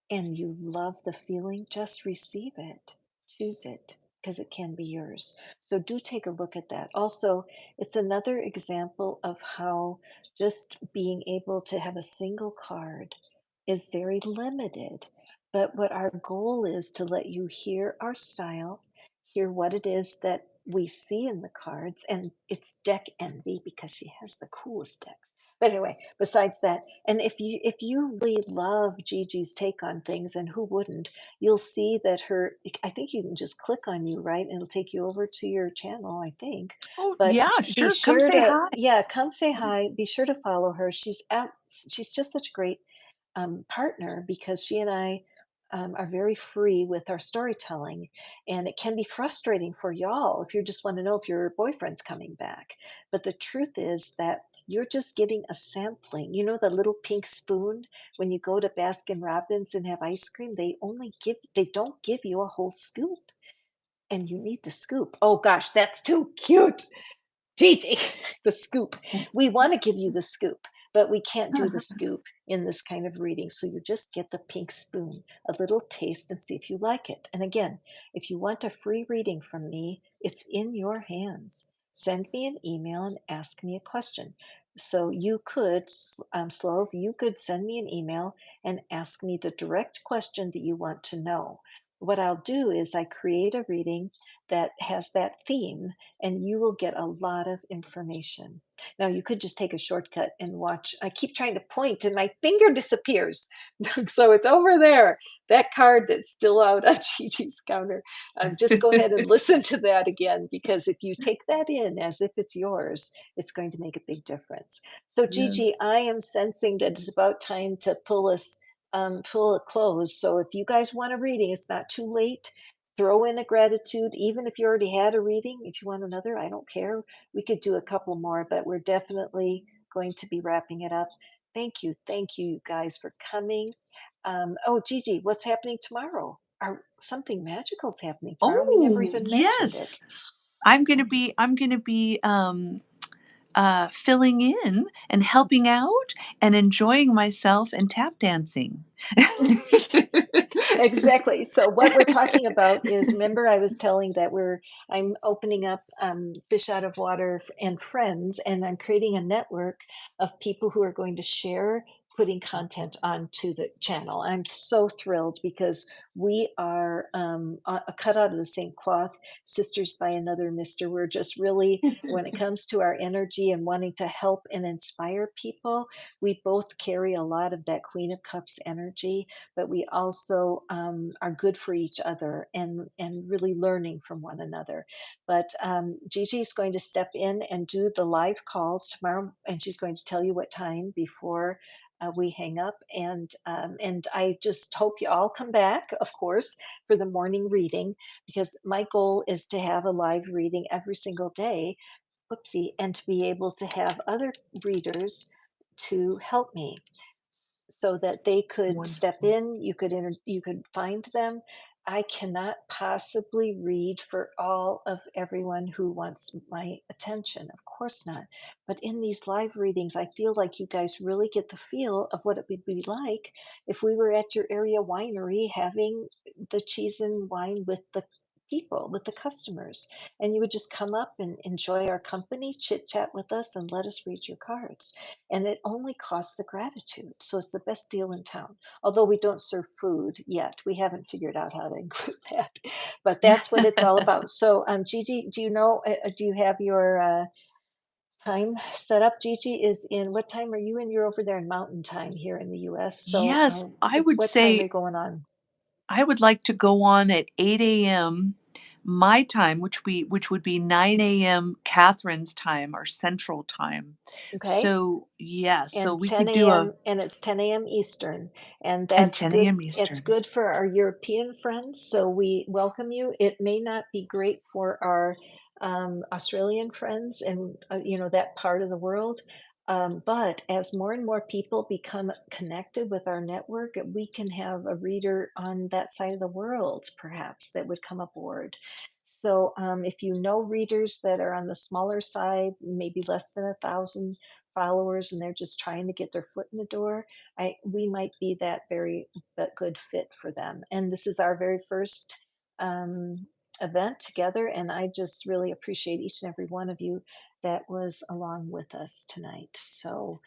Speaker 1: and you love the feeling, just receive it, choose it, because it can be yours. So do take a look at that. Also, it's another example of how just being able to have a single card is very limited. But what our goal is to let you hear our style, hear what it is that we see in the cards, and it's deck envy because she has the coolest decks. But anyway, besides that, and if you really love Gigi's take on things, and who wouldn't, you'll see that I think you can just click on you, right? And it'll take you over to your channel, I think.
Speaker 2: Oh,
Speaker 1: But
Speaker 2: yeah,
Speaker 1: be
Speaker 2: sure, come
Speaker 1: sure
Speaker 2: say
Speaker 1: to,
Speaker 2: hi.
Speaker 1: yeah, come say hi. Be sure to follow her. She's just such a great partner because she and I are very free with our storytelling. And it can be frustrating for y'all if you just want to know if your boyfriend's coming back. But the truth is that you're just getting a sampling. You know, the little pink spoon when you go to Baskin Robbins and have ice cream, they don't give you a whole scoop. And you need the scoop. Oh gosh, that's too cute. Gigi, the scoop. We want to give you the scoop, but we can't do the scoop in this kind of reading. So you just get the pink spoon, a little taste, and see if you like it. And again, if you want a free reading from me, it's in your hands. Send me an email and ask me a question. So you could, Slove, you could send me an email and ask me the direct question that you want to know. What I'll do is I create a reading that has that theme and you will get a lot of information. Now, you could just take a shortcut and watch. I keep trying to point and my finger disappears. So it's over there, that card that's still out on Gigi's counter. Just go ahead and listen to that again, because if you take that in as if it's yours, it's going to make a big difference. So,
Speaker 2: Yeah.
Speaker 1: Gigi, I am sensing that it's about time to pull a close. So, if you guys want a reading, it's not too late. Throw in a gratitude, even if you already had a reading. If you want another, I don't care. We could do a couple more, but we're definitely going to be wrapping it up. Thank you guys for coming. Oh, Gigi, what's happening tomorrow? Something magical's happening tomorrow. We never
Speaker 2: Oh,
Speaker 1: even mentioned
Speaker 2: yes.
Speaker 1: it.
Speaker 2: I'm gonna be filling in and helping out and enjoying myself and tap dancing.
Speaker 1: Exactly. So what we're talking about is, remember I was telling that I'm opening up Fish Out of Water and Friends, and I'm creating a network of people who are going to share putting content onto the channel. I'm so thrilled because we are cut out of the same cloth, sisters by another mister. We're just really, when it comes to our energy and wanting to help and inspire people, we both carry a lot of that Queen of Cups energy, but we also are good for each other and really learning from one another. But Gigi is going to step in and do the live calls tomorrow, and she's going to tell you what time before we hang up. And I just hope you all come back, of course, for the morning reading, because my goal is to have a live reading every single day. Whoopsie, and to be able to have other readers to help me so that they could step
Speaker 2: Wonderful.
Speaker 1: in, you could find them. I cannot possibly read for all of everyone who wants my attention, of course not. But in these live readings, I feel like you guys really get the feel of what it would be like if we were at your area winery having the cheese and wine with the people, with the customers, and you would just come up and enjoy our company, chit chat with us, and let us read your cards. And it only costs a gratitude. So it's the best deal in town. Although we don't serve food yet. We haven't figured out how to include that. But that's what it's all about. So, Gigi, do you have your time set up? Gigi is in, what time are you in? You're over there in Mountain Time here in the US. So,
Speaker 2: Yes, I would
Speaker 1: what time are
Speaker 2: say
Speaker 1: you going on?
Speaker 2: I would like to go on at 8 a.m., my time, which would be 9 a.m. Catherine's time, our Central Time.
Speaker 1: Okay?
Speaker 2: So, yeah, so
Speaker 1: And
Speaker 2: we
Speaker 1: 10
Speaker 2: could do a
Speaker 1: a.m. and it's 10 a.m. Eastern, and
Speaker 2: and
Speaker 1: that's
Speaker 2: 10
Speaker 1: good.
Speaker 2: a.m.
Speaker 1: It's
Speaker 2: Eastern.
Speaker 1: good for our European friends, so we welcome you. It may not be great for our Australian friends and that part of the world, but as more and more people become connected with our network, we can have a reader on that side of the world, perhaps that would come aboard. So, if you know readers that are on the smaller side, maybe less than 1,000 followers, and they're just trying to get their foot in the door, we might be that very that good fit for them. And this is our very first um, event together, and I just really appreciate each and every one of you that was along with us tonight. So,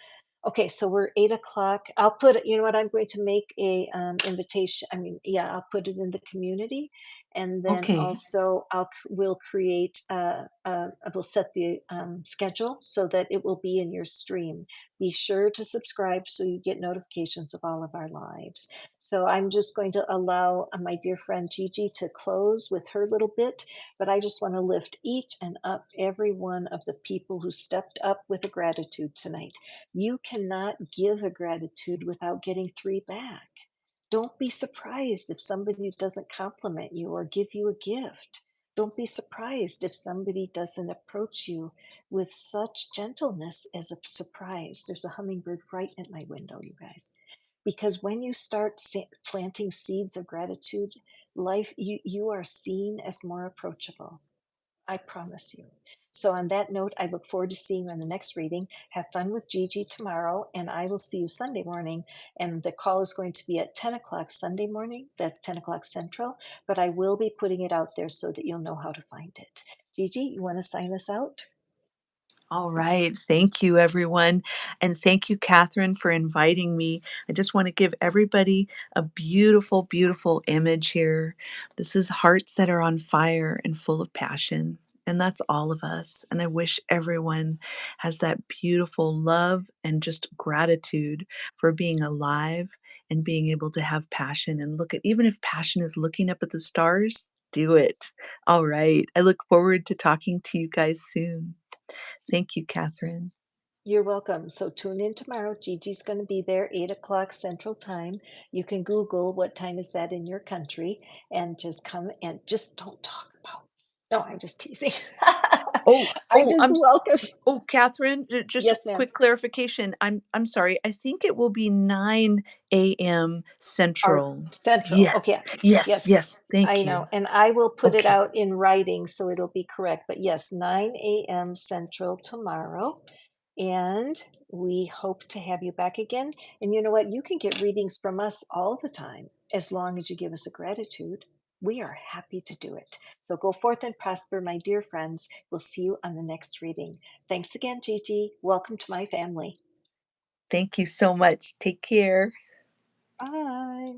Speaker 1: okay, so we're 8 o'clock. I'll put it. You know what? I'm going to make a invitation. I mean, yeah, I'll put it in the community, and then
Speaker 2: Okay.
Speaker 1: also we'll create. I will set the schedule so that it will be in your stream. Be sure to subscribe so you get notifications of all of our lives. So I'm just going to allow my dear friend Gigi to close with her little bit, but I just want to lift each and up every one of the people who stepped up with a gratitude tonight. You cannot give a gratitude without getting three back. Don't be surprised if somebody doesn't compliment you or give you a gift. Don't be surprised if somebody doesn't approach you with such gentleness as a surprise. There's a hummingbird right at my window, you guys. Because when you start planting seeds of gratitude, you are seen as more approachable. I promise you. So, on that note, I look forward to seeing you on the next reading. Have fun with Gigi tomorrow, and I will see you Sunday morning. And the call is going to be at 10 o'clock Sunday morning. That's 10 o'clock Central, but I will be putting it out there so that you'll know how to find it. Gigi, you want to sign us out?
Speaker 2: All right. Thank you, everyone. And thank you, Catherine, for inviting me. I just want to give everybody a beautiful, beautiful image here. This is hearts that are on fire and full of passion. And that's all of us. And I wish everyone has that beautiful love and just gratitude for being alive and being able to have passion and look at, even if passion is looking up at the stars, do it. All right. I look forward to talking to you guys soon. Thank you, Catherine.
Speaker 1: You're welcome. So tune in tomorrow. Gigi's going to be there 8 o'clock Central Time. You can Google what time is that in your country and just come and just don't talk about. No, I'm just teasing.
Speaker 2: Oh,
Speaker 1: I
Speaker 2: oh,
Speaker 1: just welcome.
Speaker 2: oh, Catherine, just a
Speaker 1: Yes, ma'am.
Speaker 2: quick clarification. I'm sorry. I think it will be 9 a.m.
Speaker 1: Our
Speaker 2: Central.
Speaker 1: Central.
Speaker 2: Yes,
Speaker 1: Okay.
Speaker 2: yes,
Speaker 1: Yes,
Speaker 2: yes. Thank
Speaker 1: I
Speaker 2: you.
Speaker 1: know. And I will put it
Speaker 2: Okay.
Speaker 1: out in writing so it'll be correct. But yes, 9 a.m. Central tomorrow. And we hope to have you back again. And you know what? You can get readings from us all the time as long as you give us a gratitude. We are happy to do it. So go forth and prosper, my dear friends. We'll see you on the next reading. Thanks again, Gigi. Welcome to my family.
Speaker 2: Thank you so much. Take care.
Speaker 1: Bye.